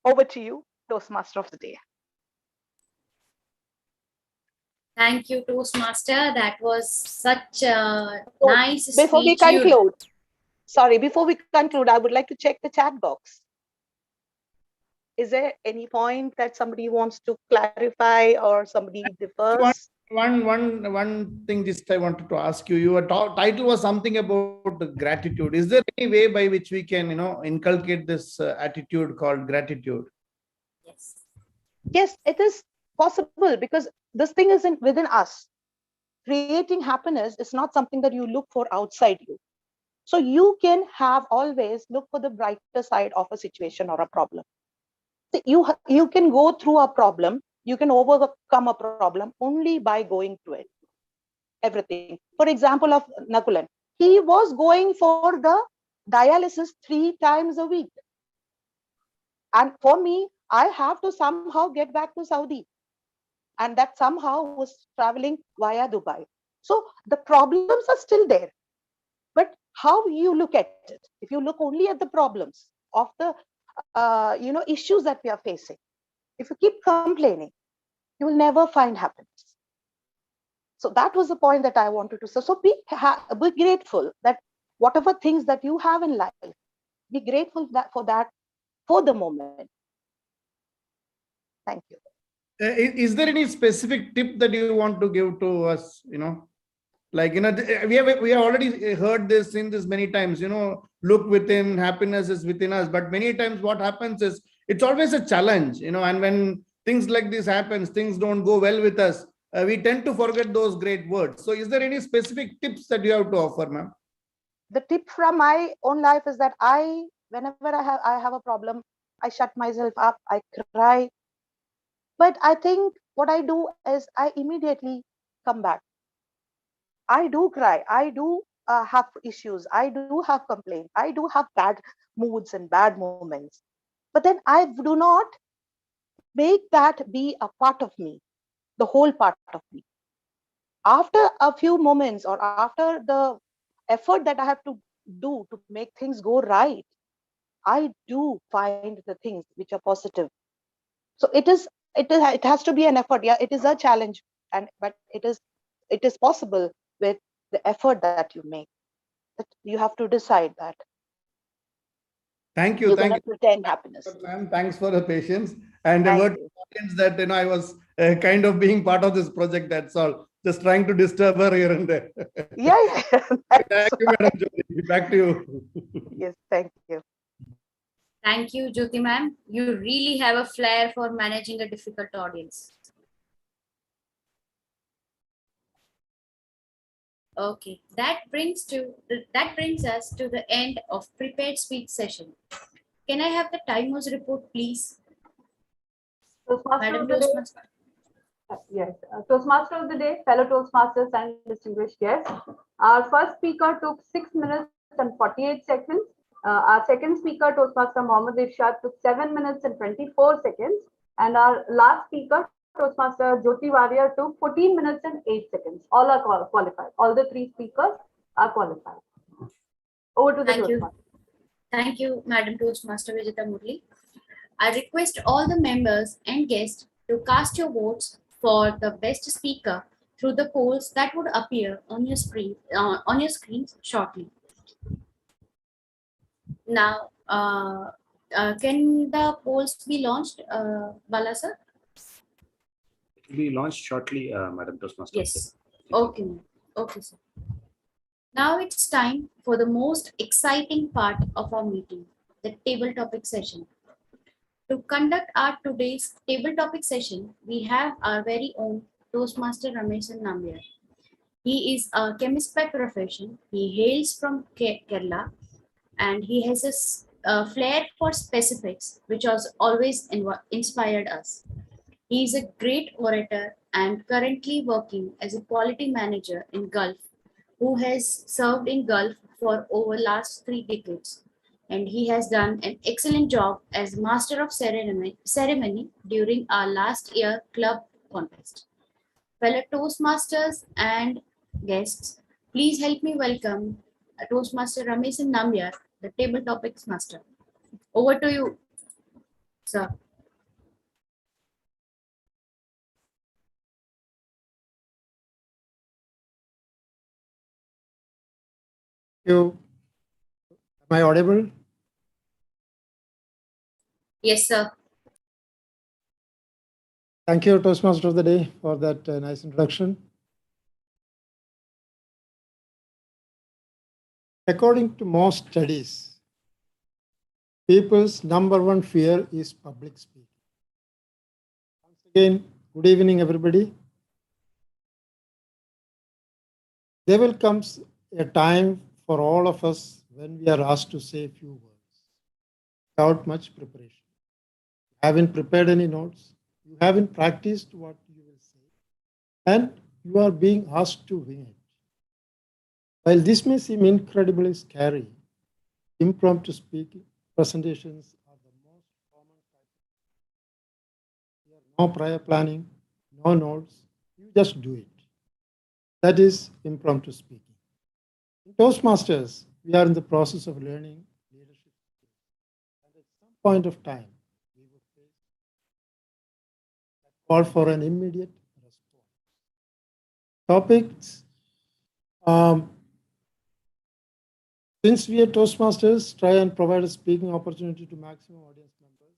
Over to you, Toastmaster of the Day. Thank you, Toastmaster. That was such a nice speech. Before we conclude, I would like to check the chat box. Is there any point that somebody wants to clarify or somebody differs? One thing just I wanted to ask you. Your title was something about the gratitude. Is there any way by which we can, inculcate this attitude called gratitude? Yes. Yes, it is possible because this thing isn't within us. Creating happiness is not something that you look for outside you. So you can have always look for the brighter side of a situation or a problem. You can go through a problem, you can overcome a problem only by going through it. Everything. For example, of Nakulan, he was going for the dialysis 3 times a week. And for me, I have to somehow get back to Saudi. And that somehow was traveling via Dubai. So the problems are still there. But how you look at it, if you look only at the problems of the issues that we are facing, if you keep complaining, you will never find happiness. So that was the point that I wanted to say. So be grateful that whatever things that you have in life, be grateful for the moment. Thank you. Is there any specific tip that you want to give to us? Like, we have already heard this, seen this many times, look within, happiness is within us. But many times what happens is it's always a challenge, and when things like this happens, things don't go well with us, we tend to forget those great words. So is there any specific tips that you have to offer, ma'am? The tip from my own life is that whenever I have a problem, I shut myself up, I cry. But I think what I do is I immediately come back. I do cry. I do have issues. I do have complaints. I do have bad moods and bad moments. But then I do not make that be a part of me, the whole part of me. After a few moments or after the effort that I have to do to make things go right, I do find the things which are positive. So it has to be an effort. Yeah, it is a challenge, but it is possible with the effort that you make. But you have to decide that. Thank you. You're thank going to pretend happiness. Ma'am, thanks for the patience and the word that I was kind of being part of this project. That's all. Just trying to disturb her here and there. Yeah. Thank you, Madam Jyoti. Back to you. Yes, thank you. Thank you, Jyoti ma'am. You really have a flair for managing a difficult audience. Okay, that brings us to the end of prepared speech session. Can I have the timers report, please? Madam Toastmaster. Yes, Toastmaster of the Day, fellow Toastmasters and distinguished guests. Our first speaker took 6 minutes and 48 seconds. Our second speaker, Toastmaster Mohammed Irshad, took 7 minutes and 24 seconds. And our last speaker, Toastmaster Jyoti Warrior, took 14 minutes and 8 seconds. All are qualified. All the 3 speakers are qualified. Over to the Thank you. Toastmaster. Thank you, Madam Toastmaster Vijita Murali. I request all the members and guests to cast your votes for the best speaker through the polls that would appear on your screens shortly. Now, can the polls be launched, Bala sir? It will be launched shortly, Madam Toastmaster. Yes. Okay. Okay, sir. Now it's time for the most exciting part of our meeting, the table topic session. To conduct our today's table topic session, we have our very own Toastmaster Ramesh Nambiar. He is a chemist by profession. He hails from Kerala, and he has a flair for specifics, which has always inspired us. He is a great orator and currently working as a quality manager in Gulf, who has served in Gulf for over last 3 decades. And he has done an excellent job as master of ceremony during our last year club contest. Fellow Toastmasters and guests, please help me welcome Toastmaster Ramesh Nambiar, the table topics master. Over to you, sir. You. Am I audible? Yes, sir. Thank you, Toastmaster of the Day, for that nice introduction. According to most studies, people's number one fear is public speaking. Once again, good evening, everybody. There will come a time for all of us when we are asked to say a few words without much preparation. You haven't prepared any notes. You haven't practiced what you will say, and you are being asked to wing it. While this may seem incredibly scary, impromptu speaking presentations are the most common type. There are no prior planning, no notes, you just do it. That is impromptu speaking. In Toastmasters, we are in the process of learning leadership skills. And at some point of time, we will face that call for an immediate response. Topics. Since we are Toastmasters, try and provide a speaking opportunity to maximum audience members.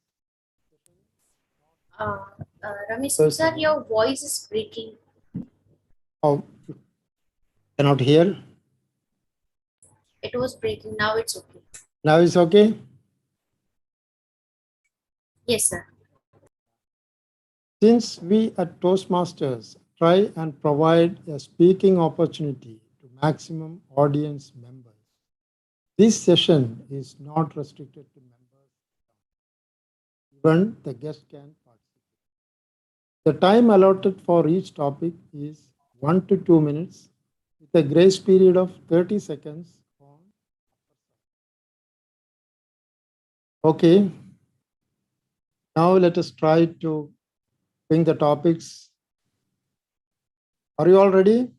Ramesh, sir, your voice is breaking. Oh, cannot hear? It was breaking. Now it's okay. Now it's okay? Yes, sir. Since we at Toastmasters try and provide a speaking opportunity to maximum audience members, this session is not restricted to members. Even the guest can participate. The time allotted for each topic is 1 to 2 minutes with a grace period of 30 seconds. Okay. Now let us try to bring the topics. Are you all ready?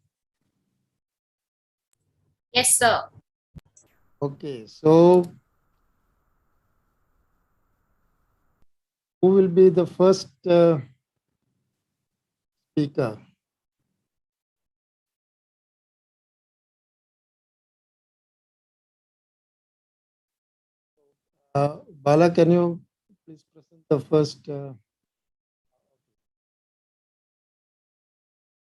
Yes, sir. Okay, so who will be the first speaker? Bala, can you please present the first? So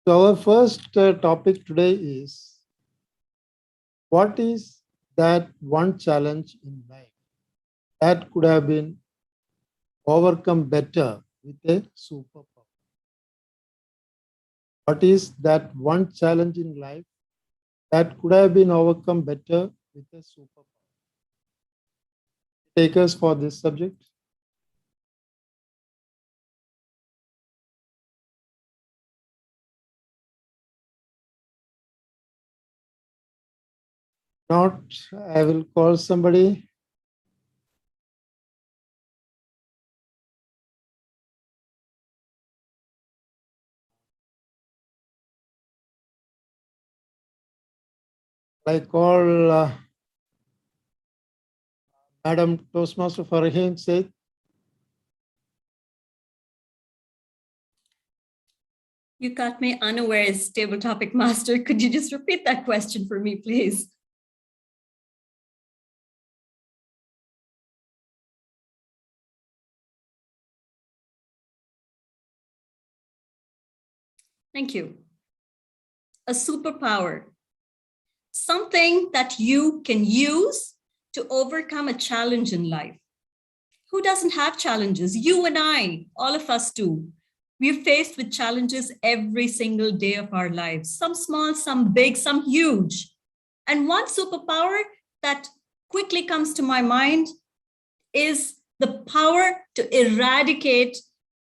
our first topic today is, what is that one challenge in life that could have been overcome better with a superpower? What is that one challenge in life that could have been overcome better with a superpower? Takers for this subject? Not, I will call somebody. I call Madam Toastmaster Farheen said, You caught me unawares, table topic master. Could you just repeat that question for me, please? Thank you. A superpower, something that you can use to overcome a challenge in life. Who doesn't have challenges? You and I, all of us do. We're faced with challenges every single day of our lives, some small, some big, some huge. And one superpower that quickly comes to my mind is the power to eradicate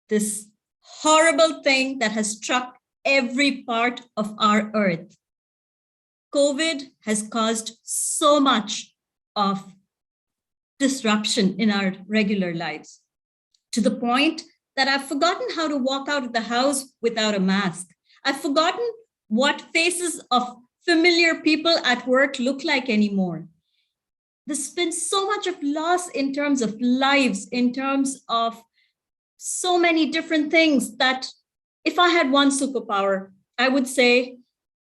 this horrible thing that has struck every part of our earth. COVID has caused so much of disruption in our regular lives, to the point that I've forgotten how to walk out of the house without a mask. I've forgotten what faces of familiar people at work look like anymore. There's been so much of loss in terms of lives, in terms of so many different things, that if I had one superpower, I would say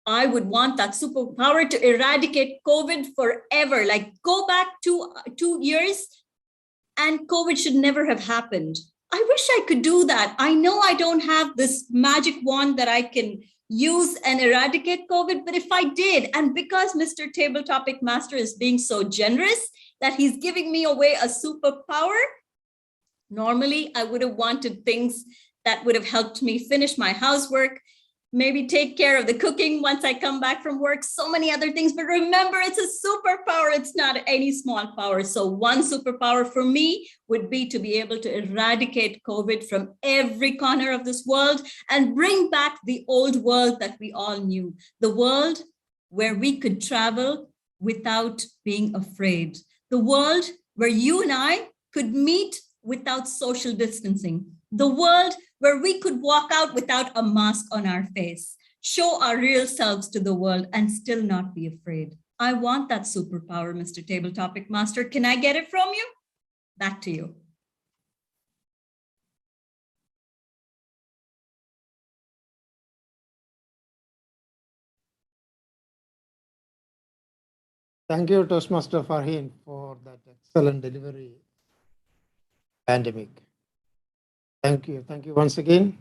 I would want that superpower to eradicate COVID forever. Like, go back 2 years and COVID should never have happened. I wish I could do that. I know I don't have this magic wand that I can use and eradicate COVID, but if I did, and because Mr. Table Topic Master is being so generous that he's giving me away a superpower, normally I would have wanted things that would have helped me finish my housework, maybe take care of the cooking once I come back from work, so many other things. But remember, it's a superpower. It's not any small power. So one superpower for me would be to be able to eradicate COVID from every corner of this world and bring back the old world that we all knew, the world where we could travel without being afraid, the world where you and I could meet without social distancing, the world where we could walk out without a mask on our face, show our real selves to the world and still not be afraid. I want that superpower, Mr. Table Topic Master. Can I get it from you? Back to you. thank you, Toastmaster Farheen, for that excellent delivery. Pandemic. Thank you. Thank you once again.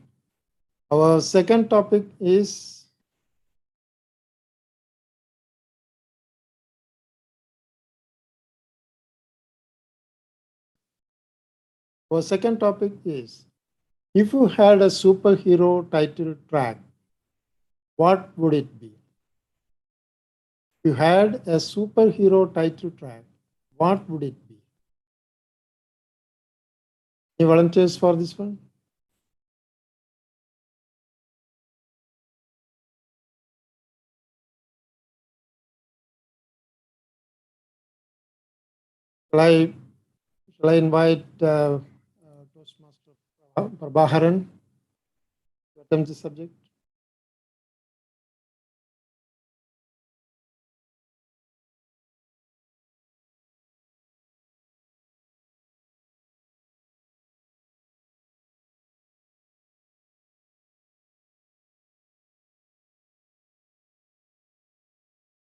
Our second topic is if you had a superhero title track, what would it be? If you had a superhero title track, what would it be? Any volunteers for this one? Shall I invite Toastmaster Prabhaharan to attempt the subject?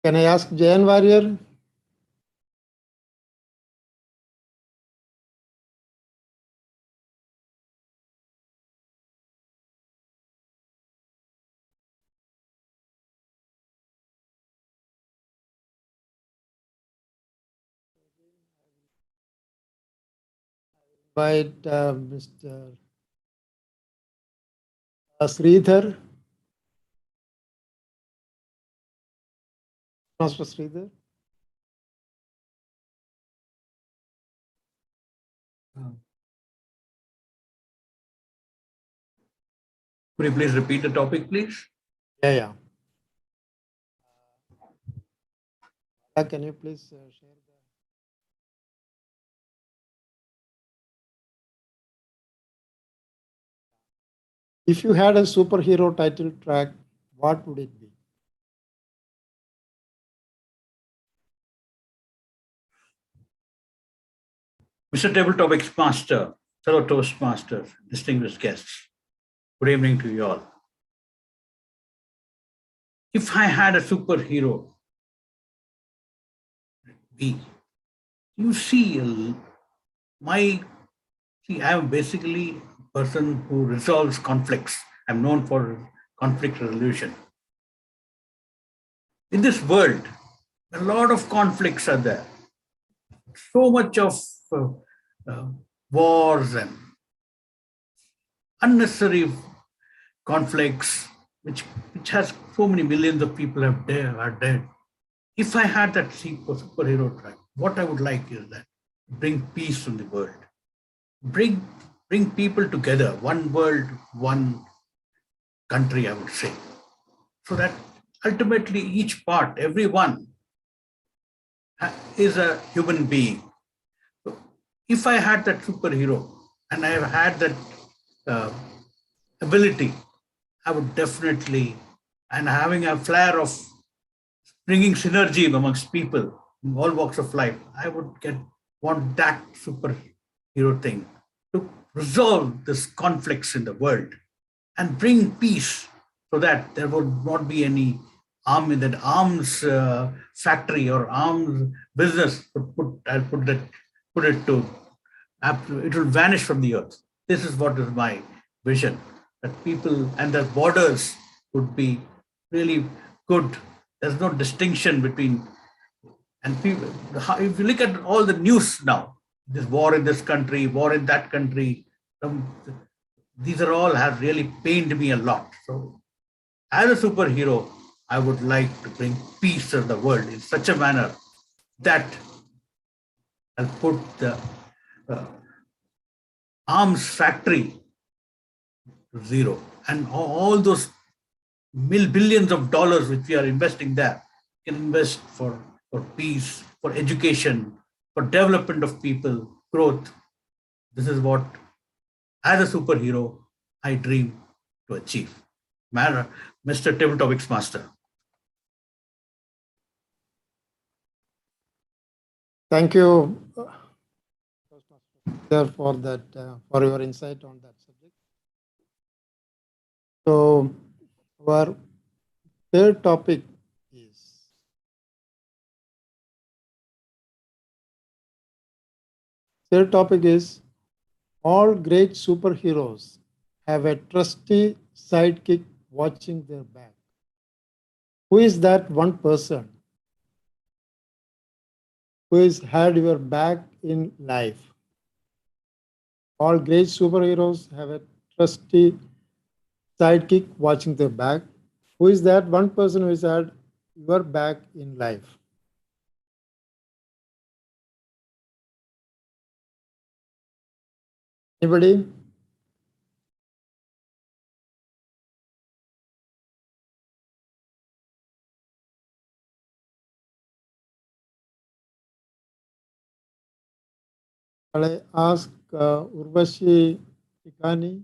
Can I ask Jayan Warrior? Invite Mr. Sridhar. Master Sridhar. Could you please repeat the topic, please? Yeah. Can you please share the... If you had a superhero title track, what would it be? Mr. Tabletopics Master, fellow Toastmasters, distinguished guests, good evening to you all. If I had a superhero, you see, I am basically a person who resolves conflicts. I'm known for conflict resolution. In this world, a lot of conflicts are there. So much of wars and unnecessary conflicts, which has so many millions of people are dead. If I had that superhero track, what I would like is that bring peace in the world, bring people together, one world, one country, I would say, so that ultimately each part, everyone is a human being. So if I had that superhero and I have had that ability, I would definitely, and having a flair of bringing synergy amongst people in all walks of life, I would want that superhero thing to resolve these conflicts in the world and bring peace so that there would not be any arms factory or arms business. I'll put it to, it will vanish from the earth. This is what is my vision, that people and their borders would be really good. There's no distinction between, and people, if you look at all the news now, this war in this country, war in that country, these are all have really pained me a lot. So as a superhero, I would like to bring peace to the world in such a manner that I'll put the arms factory to zero, and all those billions of dollars which we are investing there can invest for peace, for education, for development of people, growth. This is what, as a superhero, I dream to achieve. Mr. Tabletopics Master. Thank you for that, for your insight on that subject. So our third topic is all great superheroes have a trusty sidekick watching their back. Who is that one person who has had your back in life? All great superheroes have a trusty sidekick watching their back. Who is that one person who has had your back in life? Anybody? Shall I ask Urvashi Tikani?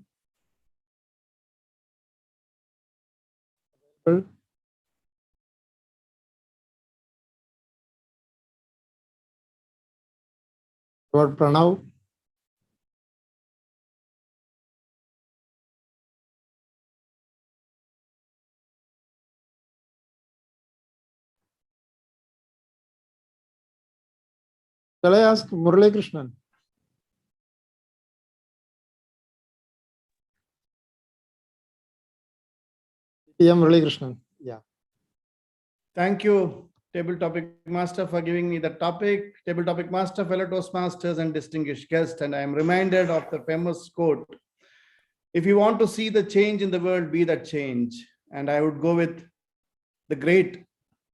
Lord Pranav? Shall I ask Murali Krishnan? Murali Krishnan. Yeah. Thank you, Table Topic Master, for giving me the topic. Table Topic Master, fellow Toastmasters and distinguished guests, and I am reminded of the famous quote, if you want to see the change in the world, be that change. And I would go with the great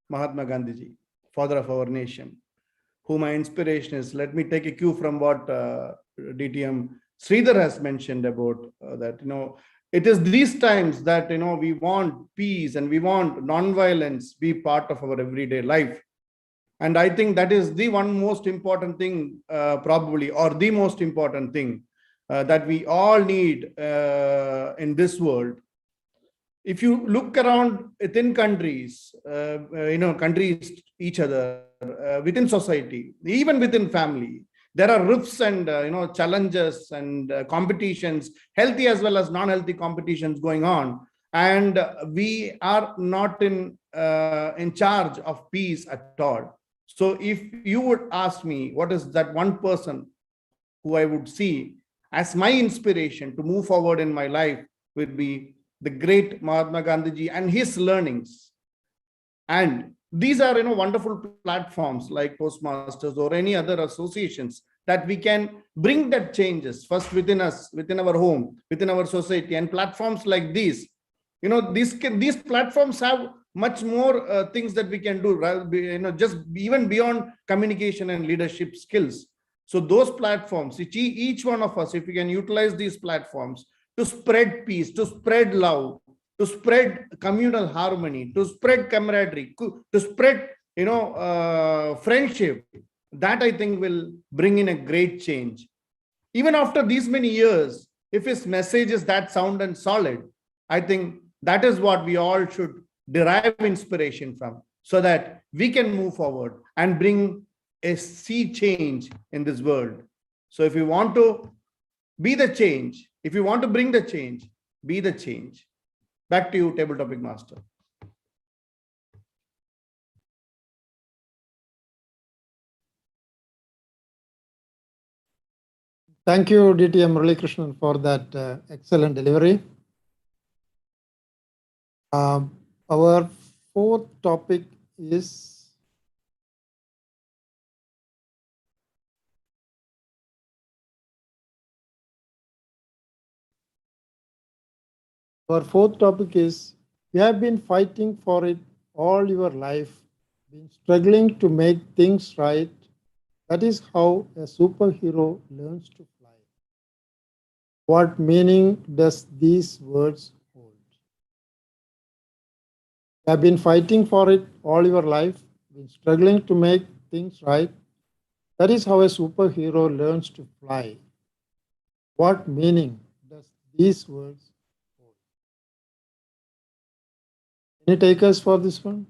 Mahatma Gandhi, father of our nation, who my inspiration is. Let me take a cue from what DTM Sridhar has mentioned about that, it is these times that, we want peace and we want non-violence be part of our everyday life. And I think that is the one most important thing, probably, or the most important thing that we all need in this world. If you look around within countries, countries, each other, within society, even within family, there are rifts and challenges and competitions, healthy as well as non-healthy competitions going on, and we are not in charge of peace at all. So if you would ask me, what is that one person who I would see as my inspiration to move forward in my life, would be the great Mahatma Gandhi and his learnings. And these are wonderful platforms like Toastmasters or any other associations that we can bring that changes first within us, within our home, within our society. And platforms like these, these platforms have much more things that we can do, just even beyond communication and leadership skills. So those platforms, each one of us, if we can utilize these platforms to spread peace, to spread love, to spread communal harmony, to spread camaraderie, to spread friendship, that I think will bring in a great change. Even after these many years, if his message is that sound and solid, I think that is what we all should derive inspiration from, so that we can move forward and bring a sea change in this world. So if you want to be the change, if you want to bring the change, be the change. Back to you, Table Topic Master. Thank you, DTM Murali Krishnan, for that excellent delivery. Our fourth topic is you have been fighting for it all your life, been struggling to make things right. That is how a superhero learns to fly. What meaning does these words hold? You have been fighting for it all your life, been struggling to make things right. That is how a superhero learns to fly. What meaning does these words hold? Any takers for this one?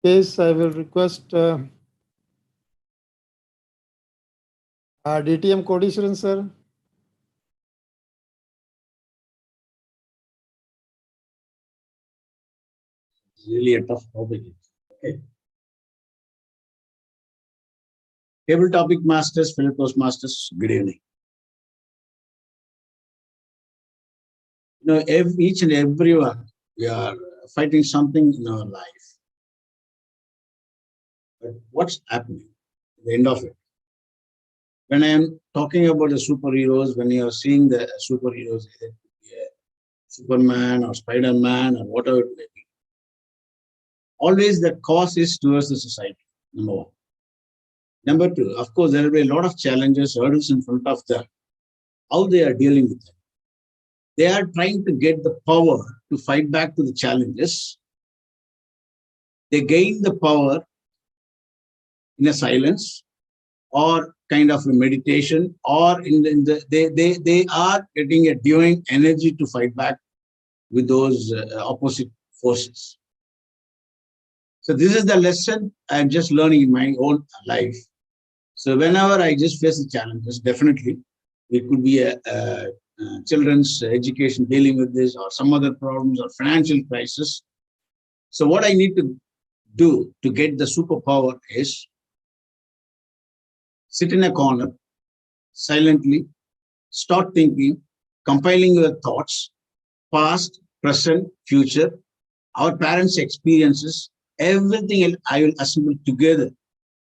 Case, I will request DTM Kodishwaran sir. It's really a tough topic. Okay. Table Topic Masters, fellow Toastmasters, good evening. Each and everyone, we are fighting something in our life. But what's happening at the end of it? When I am talking about the superheroes, when you are seeing the superheroes, either Superman or Spider-Man or whatever it may be, always the cause is towards the society, number one. Number two, of course, there will be a lot of challenges, hurdles in front of them. How they are dealing with them. They are trying to get the power to fight back to the challenges. They gain the power in a silence or kind of a meditation, or they are getting a divine energy to fight back with those opposite forces. So this is the lesson I'm just learning in my own life. So whenever I just face the challenges, definitely it could be a children's education dealing with this, or some other problems, or financial crisis. So what I need to do to get the superpower is sit in a corner, silently, start thinking, compiling your thoughts, past, present, future, our parents' experiences, everything I will assemble together.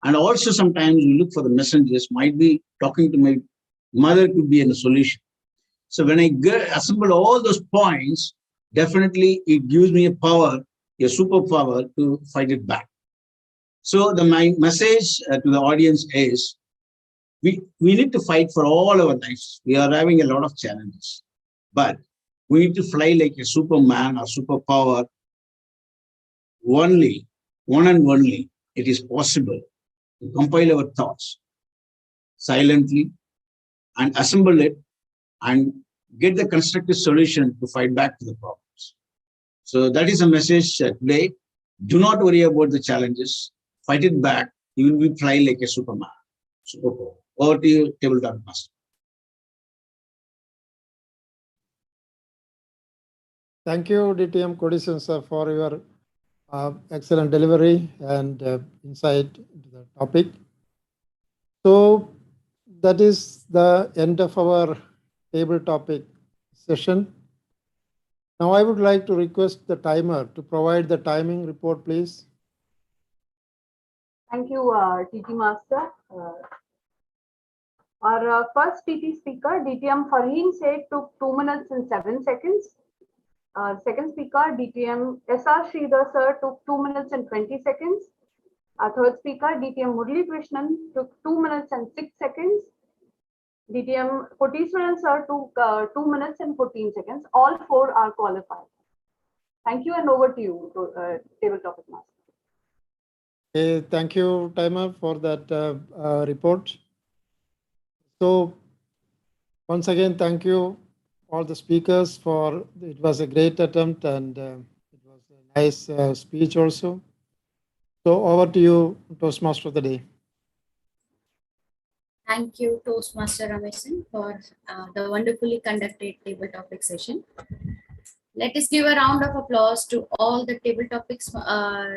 And also sometimes we look for the messages, might be talking to my mother could be in a solution. So when I assemble all those points, definitely it gives me a power, a superpower to fight it back. So my message to the audience is, we need to fight for all our lives. We are having a lot of challenges, but we need to fly like a Superman or superpower. One and only it is possible to compile our thoughts silently and assemble it and get the constructive solution to fight back to the problems. So that is a message today. Do not worry about the challenges. Fight it back. You will be flying like a Superman. Superpower. Over to you, tabletop master. Thank you, DTM Codison, sir, for your excellent delivery and insight into the topic. So that is the end of our table topic session. Now I would like to request the timer to provide the timing report, please. Thank you, TT Master. Our first TT speaker, DTM Farheen Said, took 2 minutes and 7 seconds. Second speaker, DTM SR Sridhar sir, took 2 minutes and 20 seconds. Our third speaker, DTM Murali Krishnan, took 2 minutes and 6 seconds. DTM Koteswaran sir took 2 minutes and 14 seconds. All 4 are qualified. Thank you, and over to you, table topic master. Okay, thank you, timer, for that report. So once again, thank you all the speakers for, it was a great attempt and it was a nice speech also. So over to you, Toastmaster of the day. Thank you, Toastmaster Ramesan, for the wonderfully conducted table topic session. Let us give a round of applause to all the table topics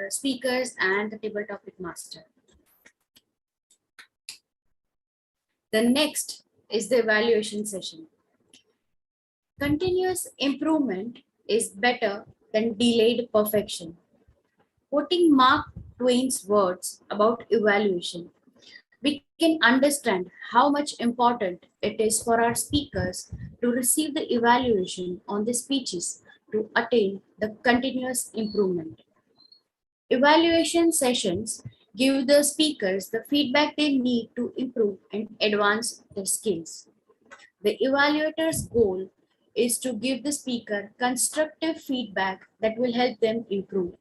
speakers and the table topic master. The next is the evaluation session. Continuous improvement is better than delayed perfection. Quoting Mark Twain's words about evaluation, we can understand how much important it is for our speakers to receive the evaluation on the speeches to attain the continuous improvement. Evaluation sessions give the speakers the feedback they need to improve and advance their skills. The evaluator's goal is to give the speaker constructive feedback that will help them improve.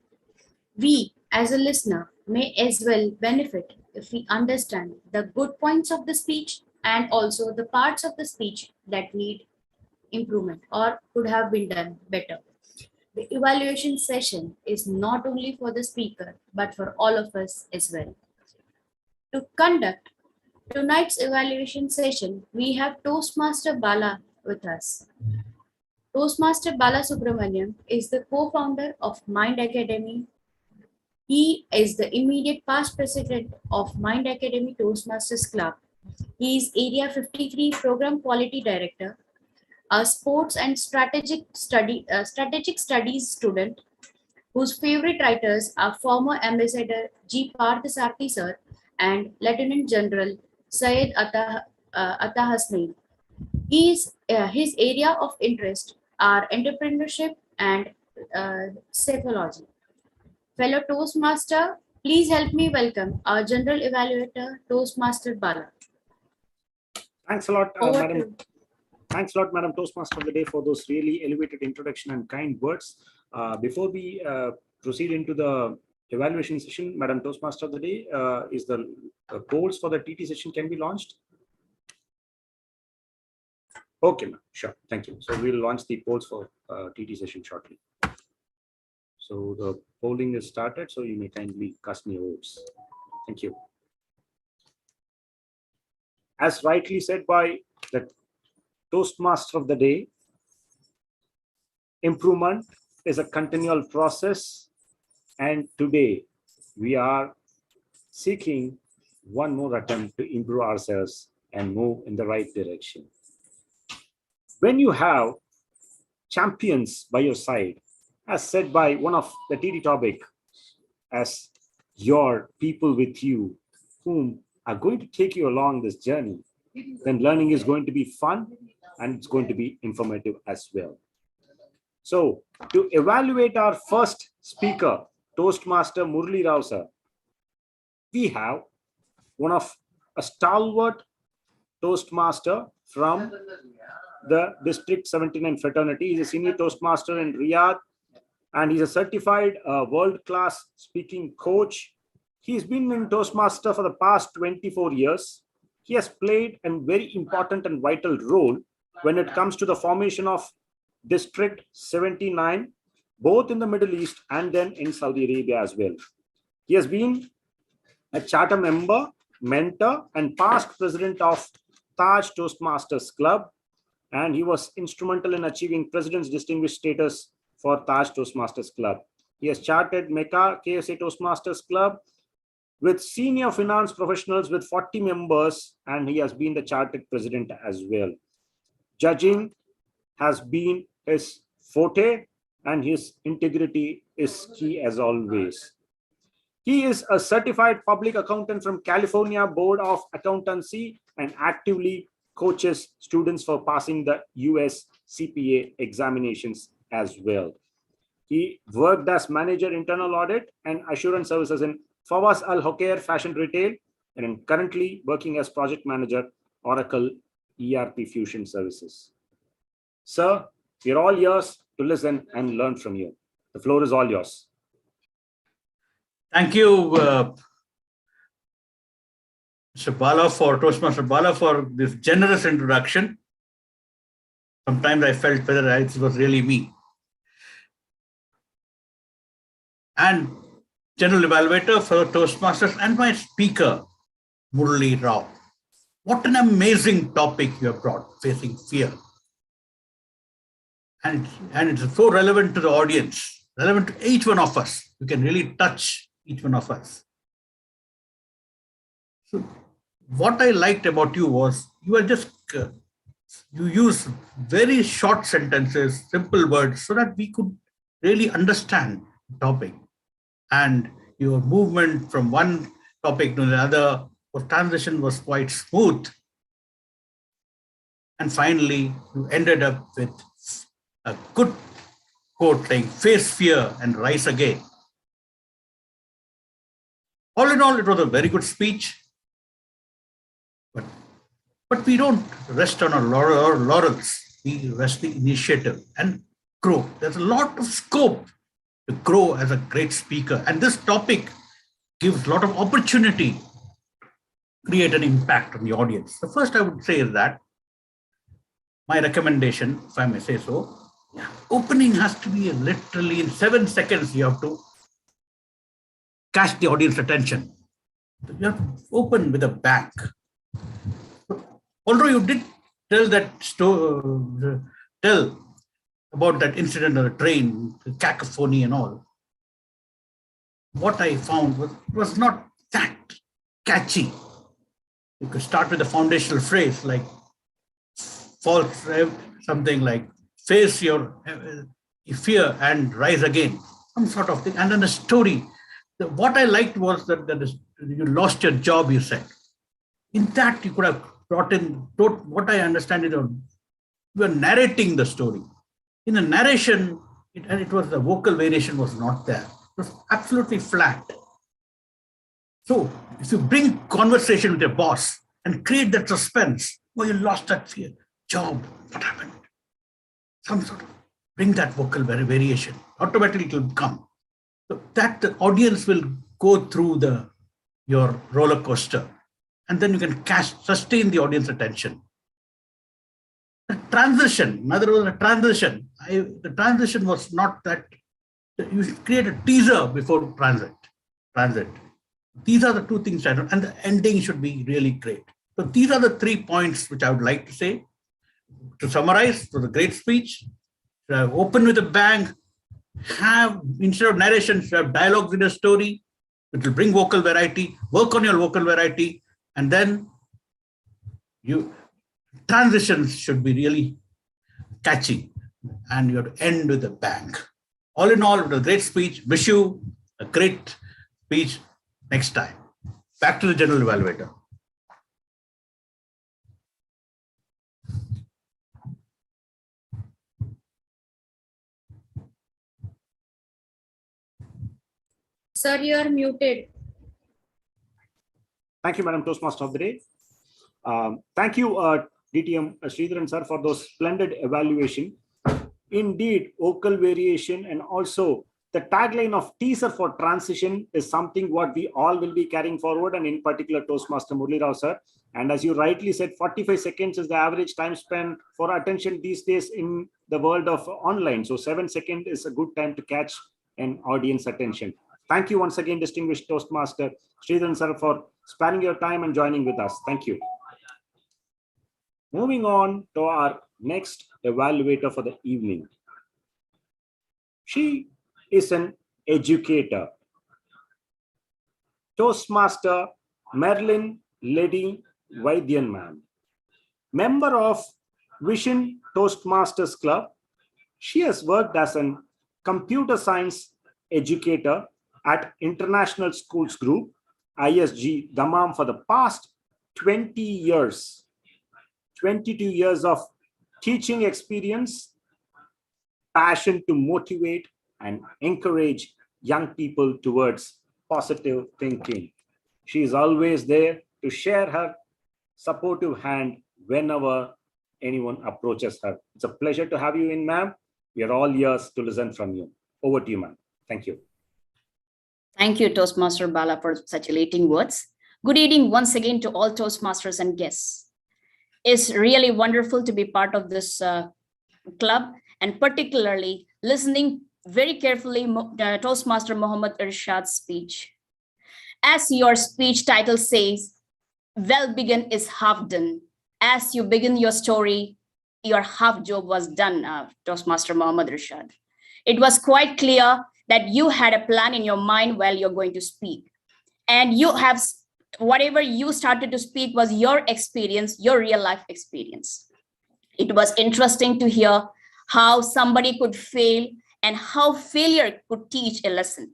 We, as a listener, may as well benefit if we understand the good points of the speech and also the parts of the speech that need improvement or could have been done better. The evaluation session is not only for the speaker, but for all of us as well. To conduct tonight's evaluation session, we have Toastmaster Bala with us. Toastmaster Bala Subramaniam is the co-founder of Mind Academy. He is the immediate past president of Mind Academy Toastmasters Club. He is Area 53 Program Quality Director, a sports and strategic studies student whose favorite writers are former Ambassador G. Parthasarthi sir and Lieutenant General Syed Atta Hasnain. His area of interest are entrepreneurship and psychology. Fellow Toastmaster, please help me welcome our General Evaluator, Toastmaster Bala. Thanks a lot, Madam. Thanks a lot, Madam Toastmaster of the day, for those really elevated introduction and kind words. Before we proceed into the evaluation session, Madam Toastmaster of the day, is the polls for the TT session can be launched? Okay, ma'am. Sure. Thank you. So we'll launch the polls for TT session shortly. So the polling is started, so you may kindly cast your votes. Thank you. As rightly said by the Toastmaster of the day, improvement is a continual process, and today we are seeking one more attempt to improve ourselves and move in the right direction. When you have champions by your side, as said by one of the TT topic, as your people with you whom are going to take you along this journey, then learning is going to be fun and it's going to be informative as well. So to evaluate our first speaker, Toastmaster Murali Rausa, we have one of a stalwart Toastmaster from the District 79 fraternity. He's a senior Toastmaster in Riyadh, and he's a certified world-class speaking coach. He's been in Toastmaster for the past 24 years. He has played a very important and vital role when it comes to the formation of District 79 both in the Middle East and then in Saudi Arabia as well. He has been a charter member, mentor, and past president of Taj Toastmasters Club, and he was instrumental in achieving President's Distinguished status for Taj Toastmasters Club. He has chartered Mecca KSA Toastmasters Club with senior finance professionals with 40 members, and he has been the chartered president as well. Judging has been his forte, and his integrity is key as always. He is a certified public accountant from California Board of Accountancy and actively coaches students for passing the US CPA examinations as well. He worked as manager internal audit and assurance services in Fawaz Al Hokair Fashion Retail, and currently working as project manager, Oracle ERP Fusion Services. Sir, we're all yours to listen and learn from you. The floor is all yours. Thank you, Mr. Bala, Toastmaster Bala, for this generous introduction. Sometimes I felt whether it was really me. And General Evaluator for Toastmasters and my speaker, Murali Rausa. What an amazing topic you have brought, facing fear. And it's so relevant to the audience, relevant to each one of us. You can really touch each one of us. So what I liked about you was you are just, you use very short sentences, simple words, so that we could really understand the topic. And your movement from one topic to another, or transition was quite smooth. And finally, you ended up with a good quote saying, face fear and rise again. All in all, it was a very good speech. But we don't rest on our laurels. We rest the initiative and grow. There's a lot of scope to grow as a great speaker. And this topic gives a lot of opportunity to create an impact on the audience. The first I would say is that my recommendation, if I may say so, opening has to be literally in 7 seconds. You have to catch the audience attention. You have to open with a bang. Although you did tell that tell about that incident on the train, the cacophony and all, what I found was not that catchy. You could start with a foundational phrase like something like face your fear and rise again, some sort of thing, and then a story. What I liked was that you lost your job, you said. In that, you could have brought in, what I understand is you were narrating the story. In the narration, it was the vocal variation was not there. It was absolutely flat. So if you bring conversation with your boss and create that suspense, oh, you lost that fear, job, what happened? Some sort of bring that vocal variation. Automatically it will come. So that the audience will go through your roller coaster, and then you can sustain the audience attention. The transition, in other words, the transition was not that, you should create a teaser before transit. These are the two things I don't, and the ending should be really great. So these are the 3 points which I would like to say. To summarize, it was a great speech. Open with a bang. Instead of narration, you have dialogues in a story. It will bring vocal variety. Work on your vocal variety, and then transitions should be really catchy, and you have to end with a bang. All in all, it was a great speech. Wish you a great speech next time. Back to the General Evaluator. Sir, you are muted. Thank you, Madam Toastmaster of the Day. Thank you, DTM Sridharan sir, for those splendid evaluation. Indeed, vocal variation and also the tagline of teaser for transition is something what we all will be carrying forward, and in particular Toastmaster Murali Rausa. And as you rightly said, 45 seconds is the average time spent for attention these days in the world of online. So 7 seconds is a good time to catch an audience attention. Thank you once again, distinguished Toastmaster Sridharan sir, for sparing your time and joining with us. Thank you. Moving on to our next evaluator for the evening. She is an educator. Toastmaster Marilyn Lady Vaidyan ma'am. Member of Vision Toastmasters Club. She has worked as a computer science educator at International Schools Group, ISG, Dammam for the past 20 years. 22 years of teaching experience, passion to motivate and encourage young people towards positive thinking. She is always there to share her supportive hand whenever anyone approaches her. It's a pleasure to have you in, ma'am. We are all ears to listen from you. Over to you, ma'am. Thank you. Thank you, Toastmaster Bala, for such elating words. Good evening once again to all Toastmasters and guests. It's really wonderful to be part of this club, and particularly listening very carefully Toastmaster Muhammad Irshad's speech. As your speech title says, well begin is half done. As you begin your story, your half job was done, Toastmaster Muhammad Irshad. It was quite clear that you had a plan in your mind while you're going to speak. And you have, whatever you started to speak was your experience, your real life experience. It was interesting to hear how somebody could fail and how failure could teach a lesson.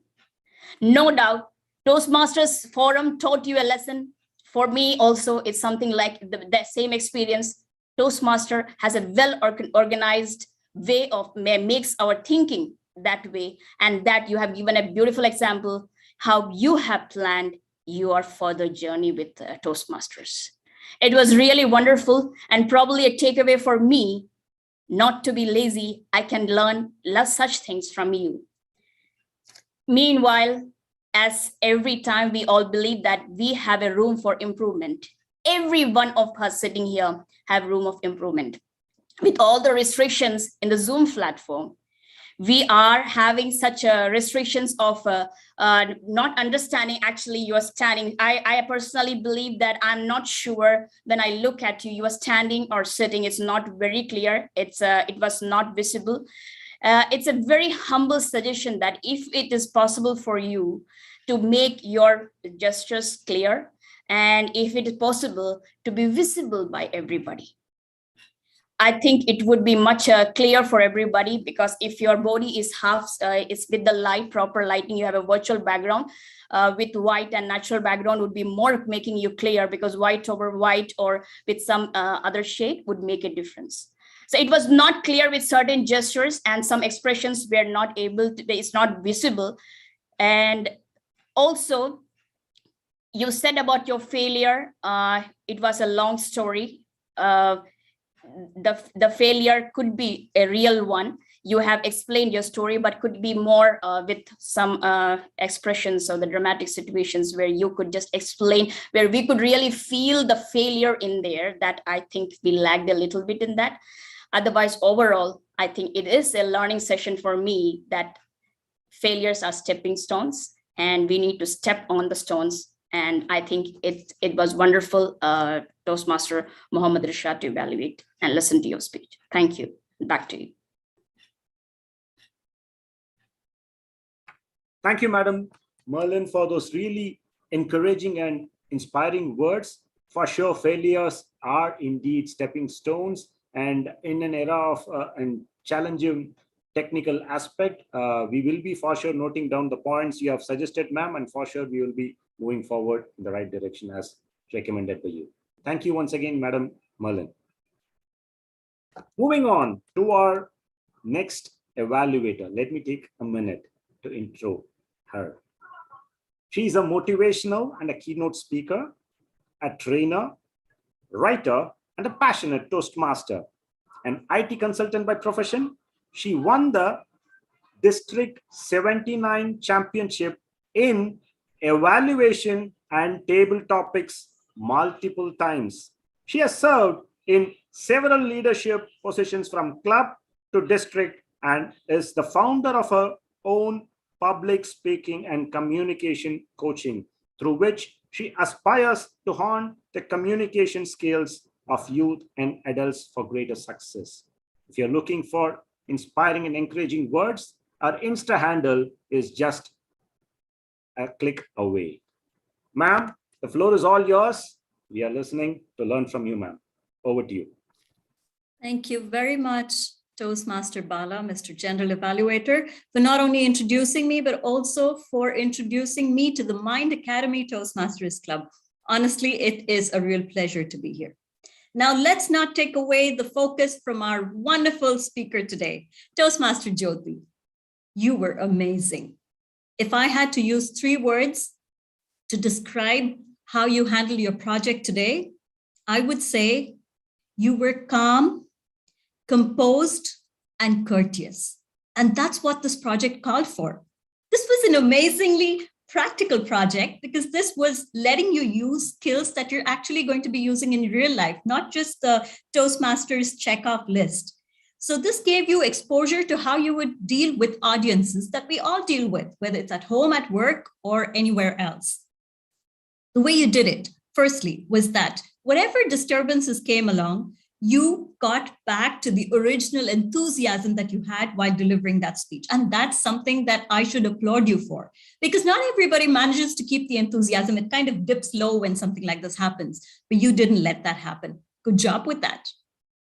No doubt, Toastmasters Forum taught you a lesson. For me also, it's something like the same experience. Toastmaster has a well-organized way of makes our thinking that way, and that you have given a beautiful example how you have planned your further journey with Toastmasters. It was really wonderful, and probably a takeaway for me, not to be lazy. I can learn such things from you. Meanwhile, as every time we all believe that we have a room for improvement, every one of us sitting here have room of improvement. With all the restrictions in the Zoom platform, we are having such restrictions of not understanding actually you are standing. I personally believe that I'm not sure when I look at you, you are standing or sitting. It's not very clear. It was not visible. It's a very humble suggestion that if it is possible for you to make your gestures clear, and if it is possible to be visible by everybody, I think it would be much clear for everybody, because if your body is half, it's with the light, proper lighting, you have a virtual background with white and natural background would be more making you clear, because white over white or with some other shade would make a difference. So it was not clear with certain gestures, and some expressions were not able to, it's not visible. And also, you said about your failure, it was a long story. The failure could be a real one. You have explained your story, but could be more with some expressions or the dramatic situations where you could just explain, where we could really feel the failure in there. That I think we lagged a little bit in that. Otherwise, overall, I think it is a learning session for me that failures are stepping stones and we need to step on the stones. And I think it was wonderful, Toastmaster Muhammad Irshad, to evaluate and listen to your speech. Thank you. Back to you. Thank you, Madam Merlin, for those really encouraging and inspiring words. For sure, failures are indeed stepping stones. And in an era of challenging technical aspect, we will be for sure noting down the points you have suggested, ma'am, and for sure we will be moving forward in the right direction as recommended by you. Thank you once again, Madam Merlin. Moving on to our next evaluator. Let me take a minute to intro her. She is a motivational and a keynote speaker, a trainer, writer, and a passionate Toastmaster. An IT consultant by profession, she won the District 79 Championship in evaluation and table topics multiple times. She has served in several leadership positions from club to district and is the founder of her own public speaking and communication coaching, through which she aspires to hone the communication skills of youth and adults for greater success. If you're looking for inspiring and encouraging words, our Insta handle is just a click away. Ma'am, the floor is all yours. We are listening to learn from you, ma'am. Over to you. Thank you very much, Toastmaster Bala, Mr. General Evaluator, for not only introducing me, but also for introducing me to the Mind Academy Toastmasters Club. Honestly, it is a real pleasure to be here. Now, let's not take away the focus from our wonderful speaker today, Toastmaster Jyoti. You were amazing. If I had to use 3 words to describe how you handle your project today, I would say you were calm, composed, and courteous. And that's what this project called for. This was an amazingly practical project because this was letting you use skills that you're actually going to be using in real life, not just the Toastmasters checkoff list. So this gave you exposure to how you would deal with audiences that we all deal with, whether it's at home, at work, or anywhere else. The way you did it, firstly, was that whatever disturbances came along, you got back to the original enthusiasm that you had while delivering that speech. And that's something that I should applaud you for, because not everybody manages to keep the enthusiasm. It kind of dips low when something like this happens, but you didn't let that happen. Good job with that.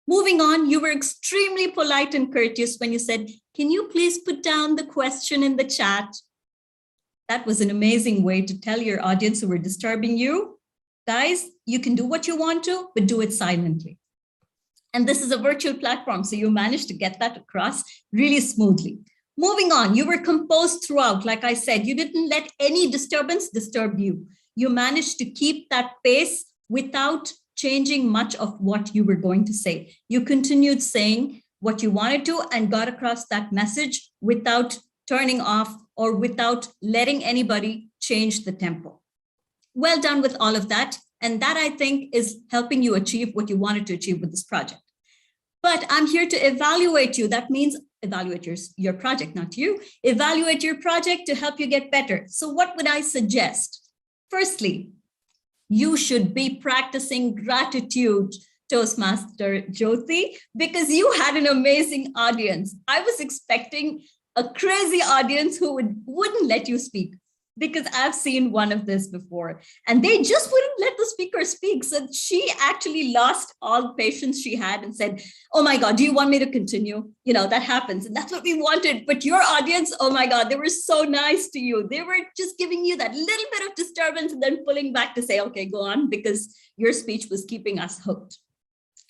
Moving on, you were extremely polite and courteous when you said, can you please put down the question in the chat? That was an amazing way to tell your audience who were disturbing you, guys, you can do what you want to, but do it silently. And this is a virtual platform, so you managed to get that across really smoothly. Moving on, you were composed throughout. Like I said, you didn't let any disturbance disturb you. You managed to keep that pace without changing much of what you were going to say. You continued saying what you wanted to and got across that message without turning off or without letting anybody change the tempo. Well done with all of that. And that, I think, is helping you achieve what you wanted to achieve with this project. But I'm here to evaluate you. That means evaluate your project, not you. Evaluate your project to help you get better. So what would I suggest? Firstly, you should be practicing gratitude, Toastmaster Jyoti, because you had an amazing audience. I was expecting a crazy audience who wouldn't let you speak, because I've seen one of this before, and they just wouldn't let the speaker speak. So she actually lost all patience she had and said, oh my God, do you want me to continue? You know, that happens. And that's what we wanted. But your audience, oh my God, they were so nice to you. They were just giving you that little bit of disturbance and then pulling back to say, okay, go on, because your speech was keeping us hooked.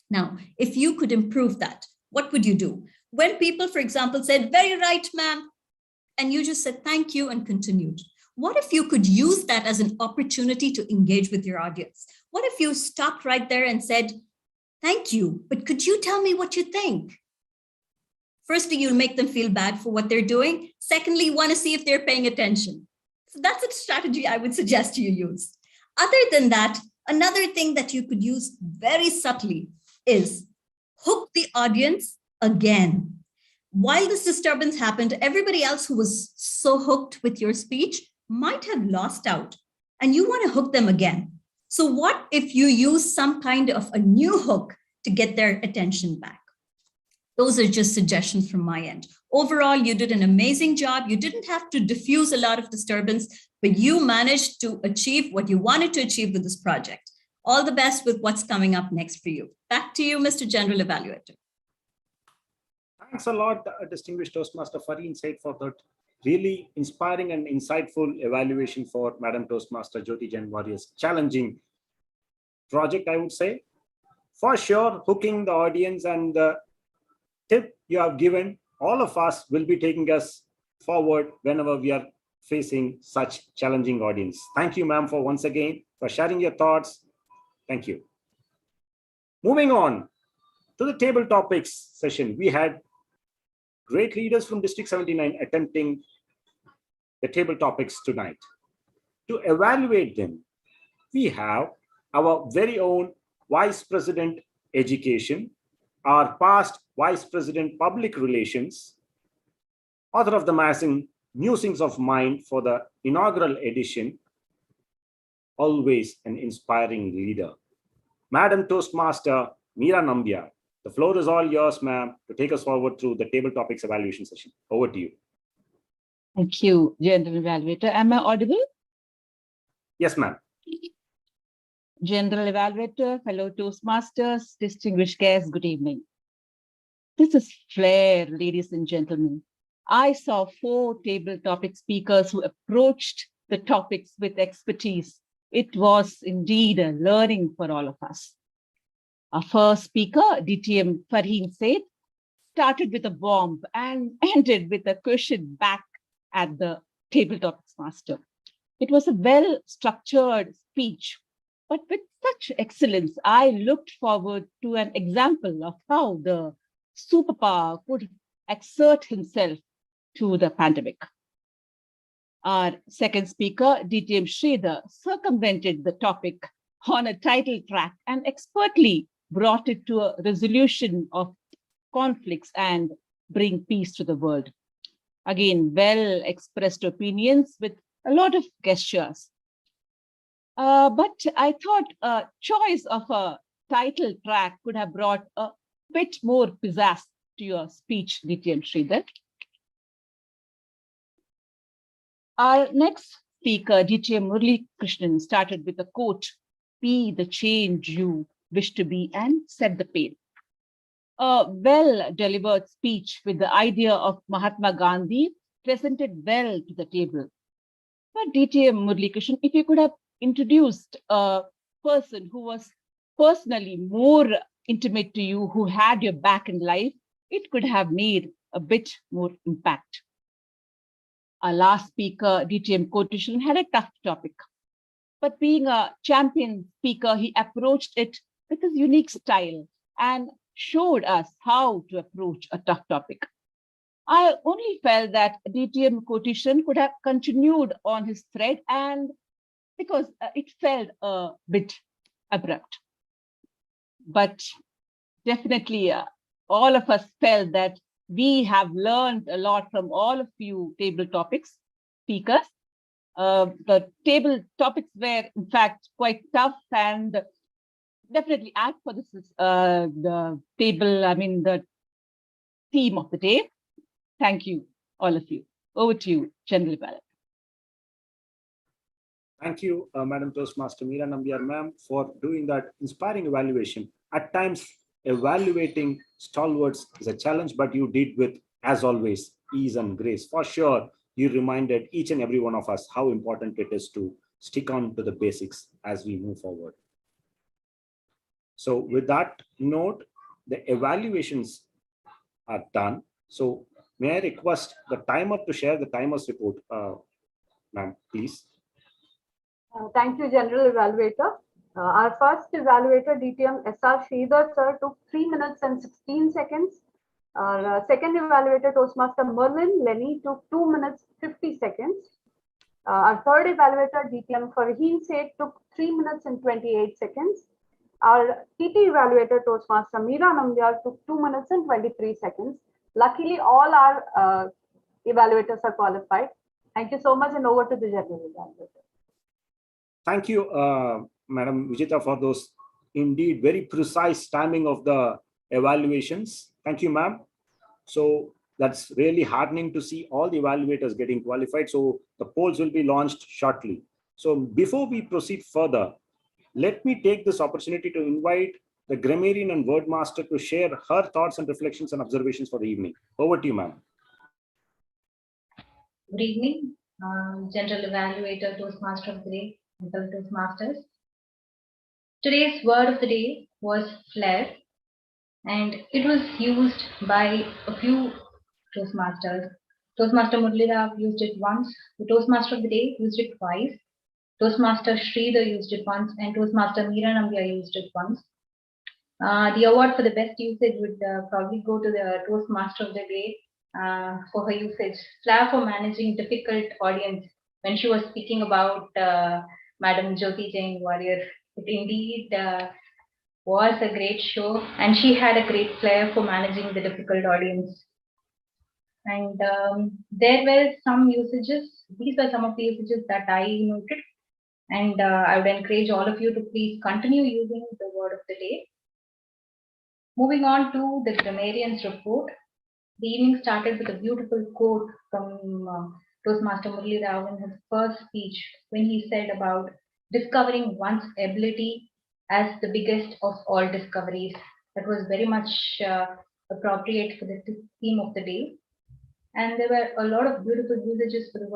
Now, if you could improve that, what would you do? When people, for example, said, very right, ma'am, and you just said, thank you, and continued. What if you could use that as an opportunity to engage with your audience? What if you stopped right there and said, thank you, but could you tell me what you think? Firstly, you'll make them feel bad for what they're doing. Secondly, you want to see if they're paying attention. So that's a strategy I would suggest you use. Other than that, another thing that you could use very subtly is hook the audience again. While this disturbance happened, everybody else who was so hooked with your speech might have lost out, and you want to hook them again. So what if you use some kind of a new hook to get their attention back? Those are just suggestions from my end. Overall, you did an amazing job. You didn't have to diffuse a lot of disturbance, but you managed to achieve what you wanted to achieve with this project. All the best with what's coming up next for you. Back to you, Mr. General Evaluator. Thanks a lot, distinguished Toastmaster, for insight for that really inspiring and insightful evaluation for Madam Toastmaster Jyoti Jain Warrior's challenging project, I would say. For sure, hooking the audience and the tip you have given, all of us will be taking us forward whenever we are facing such challenging audience. Thank you, ma'am, for once again, for sharing your thoughts. Thank you. Moving on to the table topics session, we had great leaders from District 79 attempting the table topics tonight. To evaluate them, we have our very own Vice President Education, our past Vice President Public Relations, author of the magazine Musings of Mind for the inaugural edition, always an inspiring leader. Madam Toastmaster Meera Nambiar, the floor is all yours, ma'am, to take us forward through the table topics evaluation session. Over to you. Thank you, General Evaluator. Am I audible? Yes, ma'am. General Evaluator, fellow Toastmasters, distinguished guests, good evening. This is Flair, ladies and gentlemen. I saw 4 table topic speakers who approached the topics with expertise. It was indeed a learning for all of us. Our first speaker, DTM Farheen Said, started with a bomb and ended with a question back at the table topics master. It was a well-structured speech, but with such excellence, I looked forward to an example of how the superpower could exert himself to the pandemic. Our second speaker, DTM Sridhar, circumvented the topic on a title track and expertly brought it to a resolution of conflicts and bring peace to the world. Again, well-expressed opinions with a lot of gestures. But I thought a choice of a title track could have brought a bit more pizzazz to your speech, DTM Sridhar. Our next speaker, DTM Murali Krishnan, started with a quote, "Be the change you wish to be and set the pace." A well-delivered speech with the idea of Mahatma Gandhi presented well to the table. But DTM Murali Krishnan, if you could have introduced a person who was personally more intimate to you, who had your back in life, it could have made a bit more impact. Our last speaker, DTM Kotishan, had a tough topic. But being a champion speaker, he approached it with his unique style and showed us how to approach a tough topic. I only felt that DTM Kotishan could have continued on his thread, and because it felt a bit abrupt. But definitely all of us felt that we have learned a lot from all of you table topics speakers. The table topics were in fact quite tough, and definitely add for this is the theme of the day. Thank you, all of you. Over to you, General Evaluator. Thank you, Madam Toastmaster Meera Nambiar, ma'am, for doing that inspiring evaluation. At times, evaluating stalwarts is a challenge, but you did with, as always, ease and grace. For sure, you reminded each and every one of us how important it is to stick on to the basics as we move forward. So with that note, the evaluations are done. So may I request the timer to share the timer's report, ma'am, please. Thank you, General Evaluator. Our first evaluator, DTM SR Sridhar sir, took 3 minutes and 16 seconds. Our second evaluator, Toastmaster Merlin Lenny, took 2 minutes 50 seconds. Our third evaluator, DTM Farheen Said, took 3 minutes and 28 seconds. Our TT evaluator, Toastmaster Meera Nambiar, took 2 minutes and 23 seconds. Luckily, all our evaluators are qualified. Thank you so much, and over to the General Evaluator. Thank you, Madam Vijita, for those indeed very precise timing of the evaluations. Thank you, ma'am. So that's really heartening to see all the evaluators getting qualified. So the polls will be launched shortly. So before we proceed further, let me take this opportunity to invite the Grammarian and Boardmaster to share her thoughts and reflections and observations for the evening. Over to you, ma'am. Good evening, General Evaluator, Toastmaster of the Day, and fellow Toastmasters. Today's word of the day was flair, and it was used by a few Toastmasters. Toastmaster Murali Rausa used it once, the Toastmaster of the Day used it twice, Toastmaster Sridhar used it once, and Toastmaster Meera Nambiar used it once. The award for the best usage would probably go to the Toastmaster of the Day for her usage. Flair for managing difficult audience when she was speaking about Madam Jyoti Jain Warrior. It indeed was a great show, and she had a great flair for managing the difficult audience. And there were some usages. These were some of the usages that I noted. And I would encourage all of you to please continue using the word of the day. Moving on to the Grammarians Report. The evening started with a beautiful quote from Toastmaster Murali Rausa in his first speech when he said about discovering one's ability as the biggest of all discoveries. That was very much appropriate for the theme of the day. And there were a lot of beautiful usages for the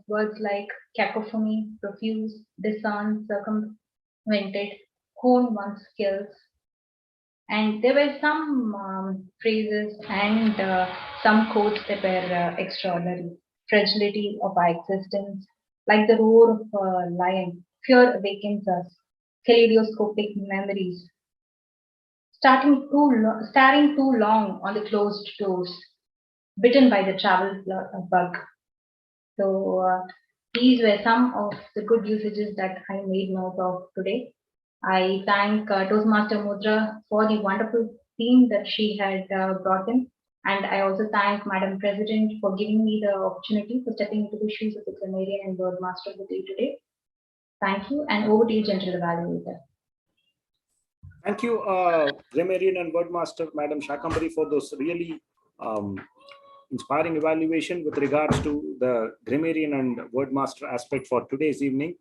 words like cacophony, profuse, discern, circumvented, hone one's skills. And there were some phrases and some quotes that were extraordinary. Fragility of our existence, like the roar of a lion, fear awakens us, kaleidoscopic memories, staring too long on the closed doors, bitten by the travel bug. So these were some of the good usages that I made note of today. I thank Toastmaster Mudra for the wonderful theme that she had brought in. And I also thank Madam President for giving me the opportunity for stepping into the shoes of the Grammarian and Boardmaster of the day today. Thank you, and over to you, General Evaluator. Thank you, Grammarian and Boardmaster, Madam Shakambari, for those really inspiring evaluation with regards to the Grammarian and Boardmaster aspect for today's evening.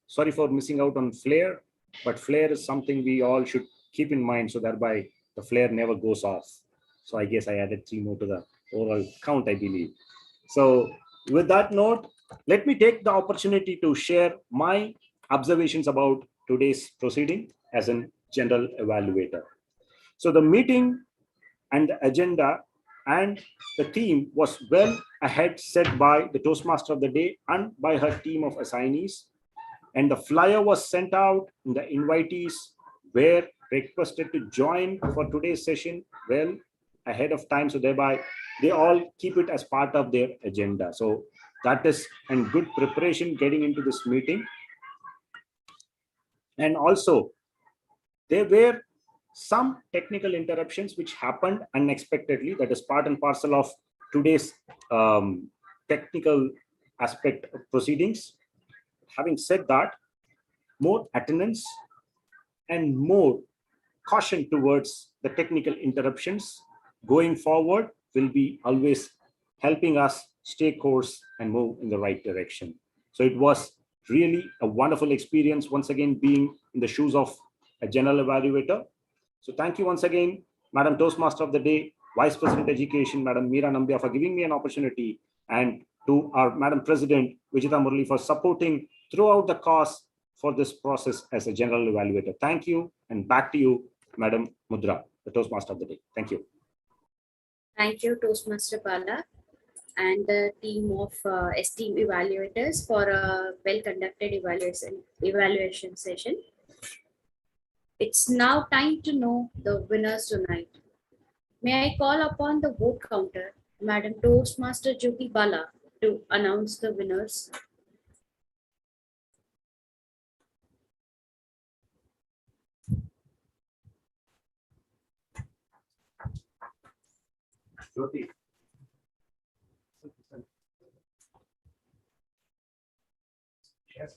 Sorry for missing out on flair, but flair is something we all should keep in mind, so thereby the flare never goes off. So I guess I added 3 more to the overall count, I believe. So with that note, let me take the opportunity to share my observations about today's proceeding as a general evaluator. So the meeting and the agenda and the theme was well ahead set by the Toastmaster of the day and by her team of assignees. And the flyer was sent out, and the invitees were requested to join for today's session well ahead of time. So thereby they all keep it as part of their agenda. So that is a good preparation getting into this meeting. And also there were some technical interruptions which happened unexpectedly. That is part and parcel of today's technical aspect of proceedings. Having said that, more attendance and more caution towards the technical interruptions going forward will be always helping us stay course and move in the right direction. So it was really a wonderful experience once again being in the shoes of a general evaluator. So thank you once again, Madam Toastmaster of the Day, Vice President Education, Madam Meera Nambia, for giving me an opportunity, and to our Madam President, Vijita Murali, for supporting throughout the course for this process as a general evaluator. Thank you, and back to you, Madam Mudra, the Toastmaster of the Day. Thank you. Thank you, Toastmaster Bala, and the team of esteemed evaluators for a well-conducted evaluation session. It's now time to know the winners tonight. May I call upon the vote counter, Madam Toastmaster Jyoti Bala, to announce the winners. Jyoti. Yes.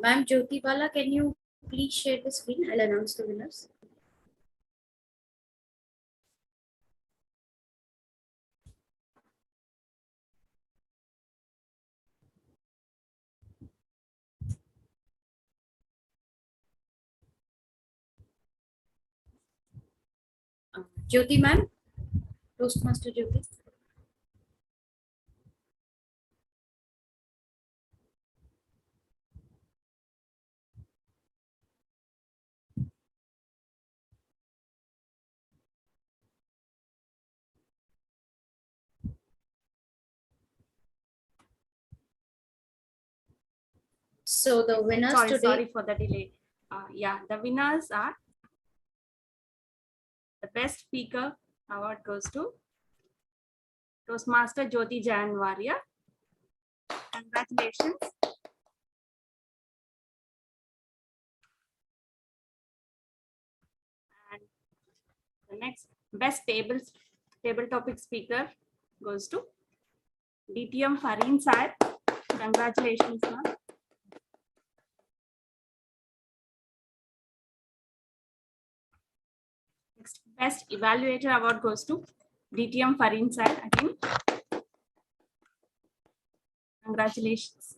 Ma'am Jyoti Bala, can you please share the screen? I'll announce the winners. Jyoti ma'am, Toastmaster Jyoti. So the winners today. Sorry for the delay. Yeah, the winners are the best speaker award goes to Toastmaster Jyoti Janwaria. Congratulations. And the next best table topic speaker goes to DTM Fareen Saib. Congratulations, ma'am. Next best evaluator award goes to DTM Fareen Saib again. Congratulations.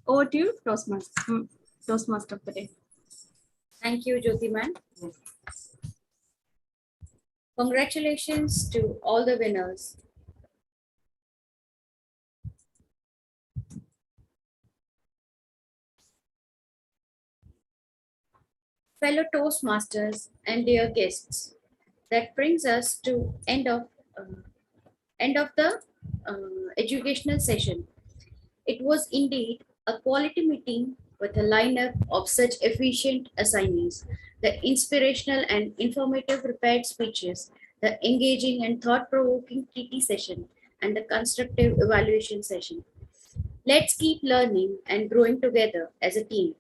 Over to you, Toastmaster of the day. Thank you, Jyoti ma'am. Congratulations to all the winners. Fellow Toastmasters and dear guests, that brings us to end of the educational session. It was indeed a quality meeting with a lineup of such efficient assignees, the inspirational and informative prepared speeches, the engaging and thought-provoking TT session, and the constructive evaluation session. Let's keep learning and growing together as a team.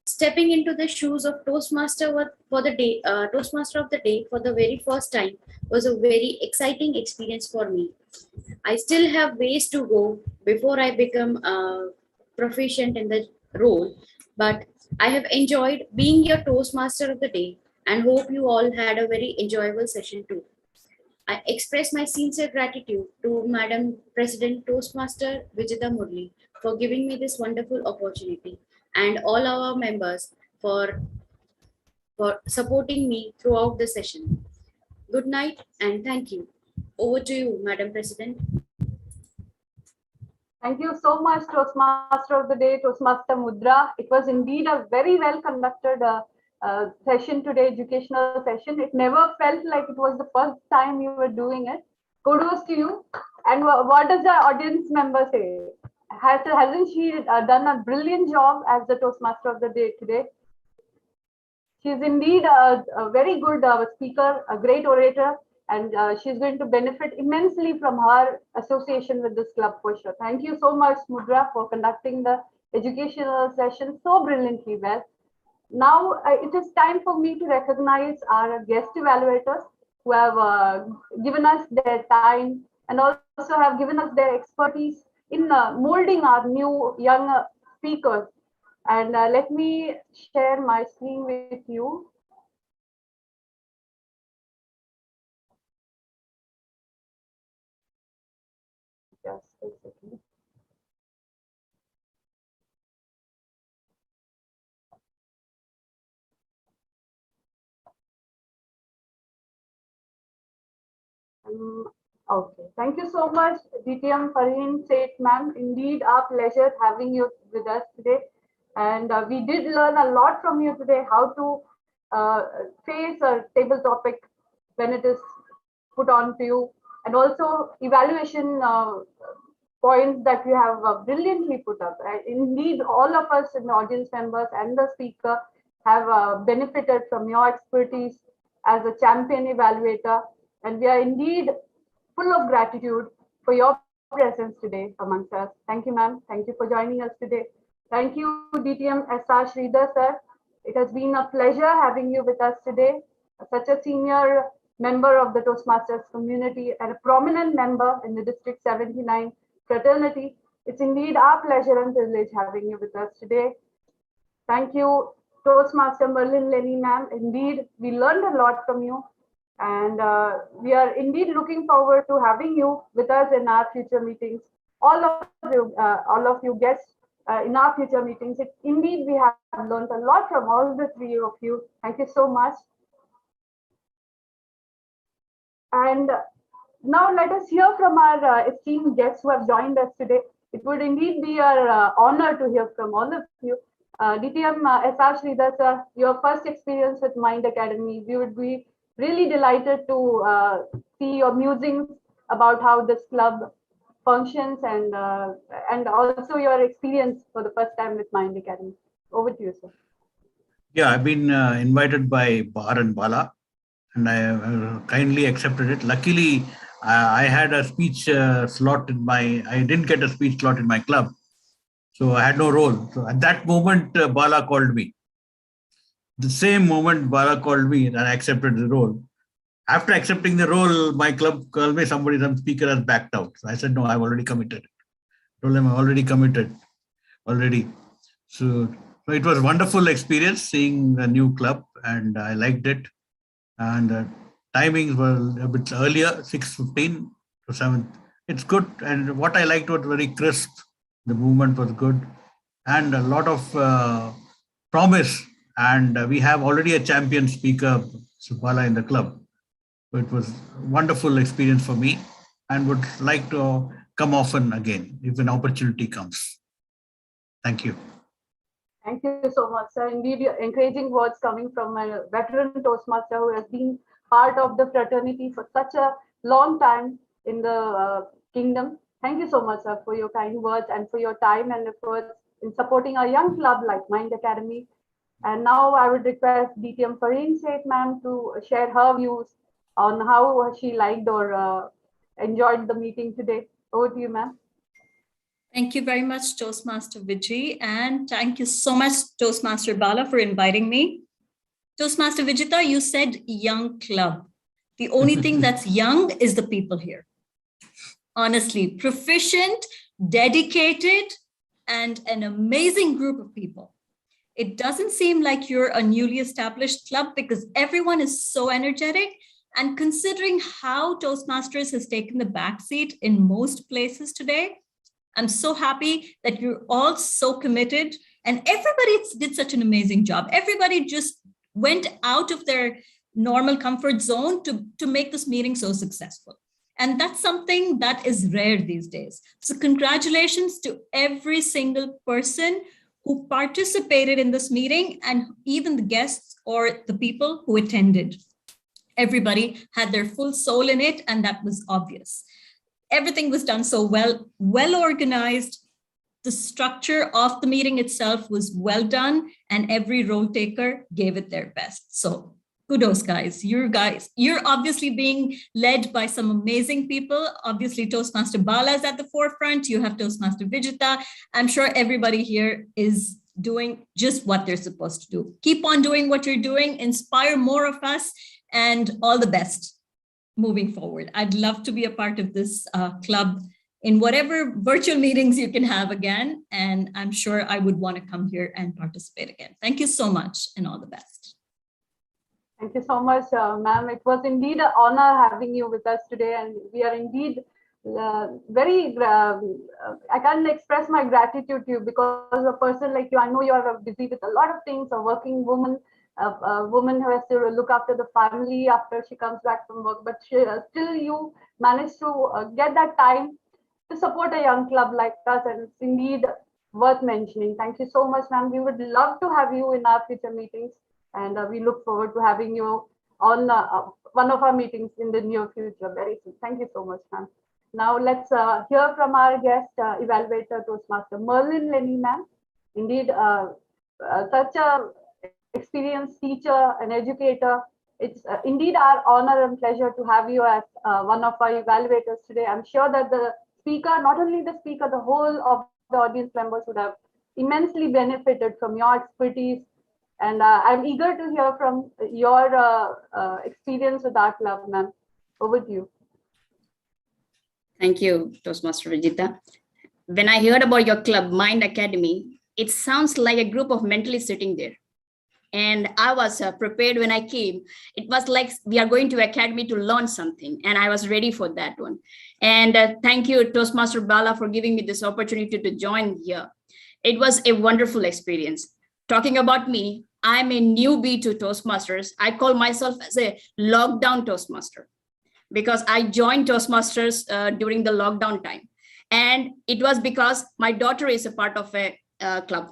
Stepping into the shoes of Toastmaster for the day, Toastmaster of the day for the very first time was a very exciting experience for me. I still have ways to go before I become proficient in the role, but I have enjoyed being your Toastmaster of the day and hope you all had a very enjoyable session too. I express my sincere gratitude to Madam President Toastmaster Vijita Murali for giving me this wonderful opportunity and all our members for supporting me throughout the session. Good night and thank you. Over to you, Madam President. Thank you so much, Toastmaster of the Day, Toastmaster Mudra. It was indeed a very well conducted session today, educational session. It never felt like it was the first time you were doing it. Kudos to you. And what does the audience member say? Hasn't she done a brilliant job as the Toastmaster of the Day today? She's indeed a very good speaker, a great orator, and she's going to benefit immensely from her association with this club for sure. Thank you so much, Mudra, for conducting the educational session so brilliantly well. Now it is time for me to recognize our guest evaluators who have given us their time and also have given us their expertise in molding our new young speakers. And let me share my screen with you. Just a second. Okay, thank you so much, DTM Fareen Seth ma'am. Indeed, our pleasure having you with us today. And we did learn a lot from you today, how to face a table topic when it is put on to you, and also evaluation points that you have brilliantly put up. Indeed, all of us in the audience members and the speaker have benefited from your expertise as a champion evaluator. And we are indeed full of gratitude for your presence today amongst us. Thank you, ma'am. Thank you for joining us today. Thank you, DTM SR Sridhar, sir. It has been a pleasure having you with us today. Such a senior member of the Toastmasters community and a prominent member in the District 79 fraternity. It's indeed our pleasure and privilege having you with us today. Thank you, Toastmaster Merlin Lenny, ma'am. Indeed, we learned a lot from you. And we are indeed looking forward to having you with us in our future meetings. All of you guests, in our future meetings. Indeed, we have learned a lot from all the three of you. Thank you so much. And now let us hear from our esteemed guests who have joined us today. It would indeed be our honor to hear from all of you. DTM SR Sridhar sir, your first experience with Mind Academy. We would be really delighted to see your musings about how this club functions and also your experience for the first time with Mind Academy. Over to you, sir. Yeah, I've been invited by Bahar and Bala, and I kindly accepted it. Luckily, I had a speech slot in I didn't get a speech slot in my club. So I had no role. So at that moment, Bala called me. The same moment Bala called me and I accepted the role. After accepting the role, my club called me, some speaker has backed out. So I said, no, I've already committed. Told them I'm already committed already. So it was a wonderful experience seeing the new club and I liked it. And timings were a bit earlier, 6:15 to 7. It's good. And what I liked was very crisp. The movement was good and a lot of promise. And we have already a champion speaker, Subala, in the club. So it was a wonderful experience for me and would like to come often again if an opportunity comes. Thank you. Thank you so much, sir. Indeed, encouraging words coming from a veteran Toastmaster who has been part of the fraternity for such a long time in the kingdom. Thank you so much, sir, for your kind words and for your time and efforts in supporting a young club like Mind Academy. And now I would request DTM Fareen Seth, ma'am, to share her views on how she liked or enjoyed the meeting today. Over to you, ma'am. Thank you very much, Toastmaster Vijay, and thank you so much, Toastmaster Bala, for inviting me. Toastmaster Vijita, you said young club. The only thing that's young is the people here. Honestly, proficient, dedicated, and an amazing group of people. It doesn't seem like you're a newly established club because everyone is so energetic. And considering how Toastmasters has taken the backseat in most places today, I'm so happy that you're all so committed and everybody did such an amazing job. Everybody just went out of their normal comfort zone to make this meeting so successful. And that's something that is rare these days. So congratulations to every single person who participated in this meeting and even the guests or the people who attended. Everybody had their full soul in it, and that was obvious. Everything was done so well organized. The structure of the meeting itself was well done, and every role taker gave it their best. So kudos, guys. You're obviously being led by some amazing people. Obviously, Toastmaster Bala is at the forefront. You have Toastmaster Vijita. I'm sure everybody here is doing just what they're supposed to do. Keep on doing what you're doing. Inspire more of us, and all the best moving forward. I'd love to be a part of this club in whatever virtual meetings you can have again. And I'm sure I would want to come here and participate again. Thank you so much and all the best. Thank you so much, ma'am. It was indeed an honor having you with us today. And we are indeed I can't express my gratitude to you because a person like you, I know you are busy with a lot of things, a working woman, a woman who has to look after the family after she comes back from work, but still you managed to get that time to support a young club like us, and it's indeed worth mentioning. Thank you so much, ma'am. We would love to have you in our future meetings, and we look forward to having you on one of our meetings in the near future very soon. Thank you so much, ma'am. Now let's hear from our guest, Evaluator Toastmaster Merlin Lenny, ma'am. Indeed, such a experienced teacher and educator. It's indeed our honor and pleasure to have you as one of our evaluators today. I'm sure that the speaker, not only the speaker, the whole of the audience members would have immensely benefited from your expertise. And I'm eager to hear from your experience with our club, ma'am. Over to you. Thank you, Toastmaster Vijita. When I heard about your club, Mind Academy, it sounds like a group of mentally sitting there. And I was prepared when I came. It was like we are going to academy to learn something, and I was ready for that one. And thank you, Toastmaster Bala, for giving me this opportunity to join here. It was a wonderful experience. Talking about me, I'm a newbie to Toastmasters. I call myself as a lockdown Toastmaster because I joined Toastmasters during the lockdown time. And it was because my daughter is a part of a club.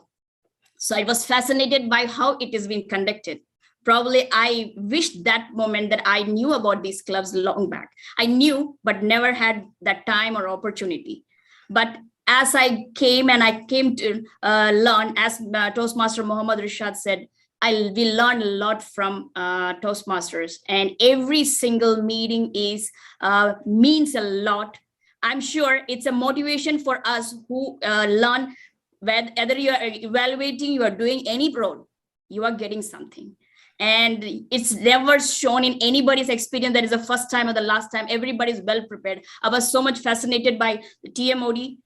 So I was fascinated by how it is being conducted. Probably I wished that moment that I knew about these clubs long back. I knew, but never had that time or opportunity. But as I came to learn, as Toastmaster Muhammad Irshad said, we learn a lot from Toastmasters, and every single meeting means a lot. I'm sure it's a motivation for us who learn. Whether you are evaluating, you are doing any role, you are getting something. And it's never shown in anybody's experience that is the first time or the last time. Everybody's well prepared. I was so much fascinated by the TMOD.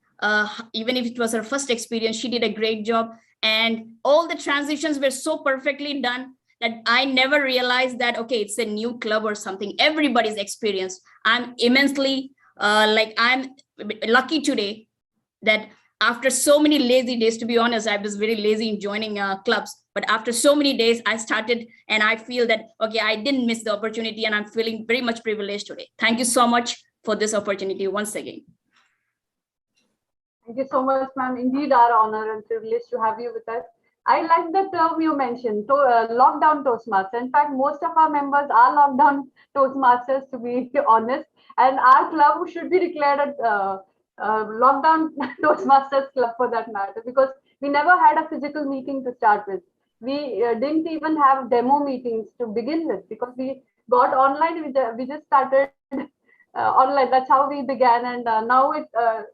Even if it was her first experience, she did a great job. And all the transitions were so perfectly done that I never realized that, okay, it's a new club or something. Everybody's experience. I'm immensely, I'm lucky today that after so many lazy days, to be honest, I was very lazy in joining clubs. But after so many days, I started and I feel that, okay, I didn't miss the opportunity and I'm feeling very much privileged today. Thank you so much for this opportunity once again. Thank you so much, ma'am. Indeed, our honor and privilege to have you with us. I like the term you mentioned, lockdown Toastmaster. In fact, most of our members are lockdown Toastmasters, to be honest. And our club should be declared a lockdown Toastmasters club for that matter, because we never had a physical meeting to start with. We didn't even have demo meetings to begin with, because we got online. We just started online. That's how we began. And now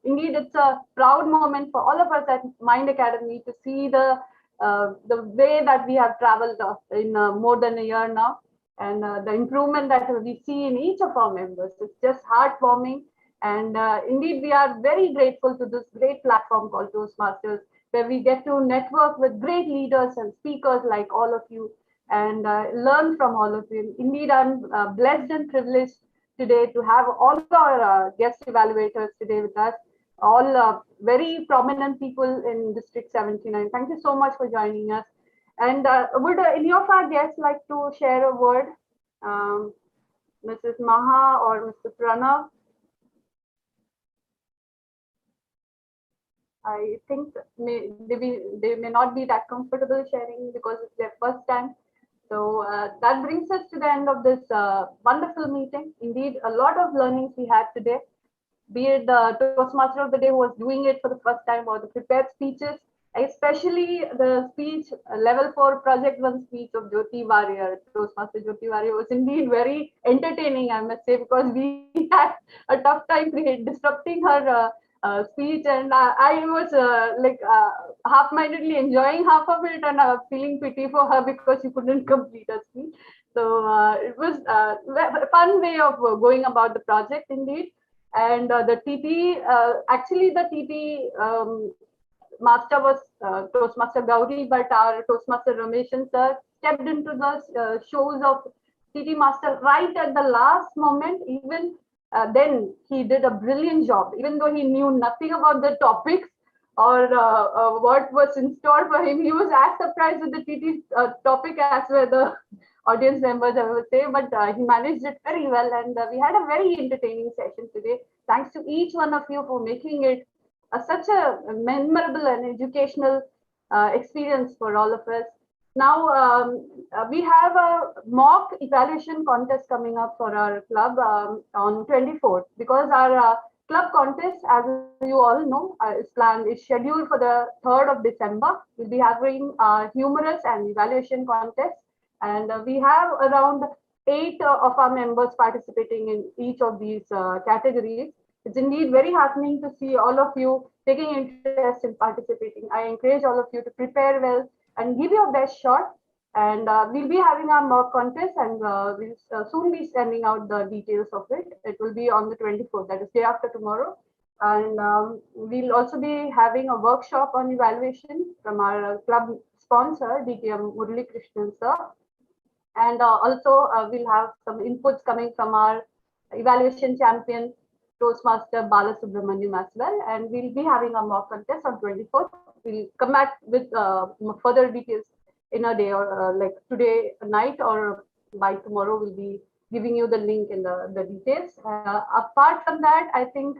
indeed, it's a proud moment for all of us at Mind Academy to see the way that we have traveled in more than a year now, and the improvement that we see in each of our members. It's just heartwarming. And indeed, we are very grateful to this great platform called Toastmasters, where we get to network with great leaders and speakers like all of you and learn from all of you. Indeed, I'm blessed and privileged today to have all our guest evaluators today with us, all very prominent people in District 79. Thank you so much for joining us. And would any of our guests like to share a word? Mrs. Maha or Mr. Pranav? I think they may not be that comfortable sharing because it's their first time. So that brings us to the end of this wonderful meeting. Indeed, a lot of learnings we had today, be it the Toastmaster of the day who was doing it for the first time, or the prepared speeches, especially the speech, level 4 project 1 speech of Jyoti Warrior. Toastmaster Jyoti Warrior was indeed very entertaining, I must say, because we had a tough time disrupting her speech, and I was half-mindedly enjoying half of it and feeling pity for her because she couldn't complete her speech. So it was a fun way of going about the project indeed. And the TT, actually the TT master was Toastmaster Gauri, but our Toastmaster Rameshan sir stepped into the shows of TT master right at the last moment. Even then he did a brilliant job, even though he knew nothing about the topics or what was in store for him. He was as surprised with the TT topic as were the audience members, I would say, but he managed it very well. And we had a very entertaining session today. Thanks to each one of you for making it such a memorable and educational experience for all of us. Now, we have a mock evaluation contest coming up for our club on 24th, because our club contest, as you all know, is scheduled for the 3rd of December. We'll be having humorous and evaluation contest, and we have around 8 of our members participating in each of these categories. It's indeed very heartening to see all of you taking interest in participating. I encourage all of you to prepare well and give your best shot. And we'll be having our mock contest, and we'll soon be sending out the details of it. It will be on the 24th, that is day after tomorrow. And we'll also be having a workshop on evaluation from our club sponsor, DTM Murali Krishnan sir. And also we'll have some inputs coming from our evaluation champion, Toastmaster Bala Subramaniam as well. And we'll be having a mock contest on 24th. We'll come back with further details in a day or like today night or by tomorrow. We'll be giving you the link and the details. Apart from that, I think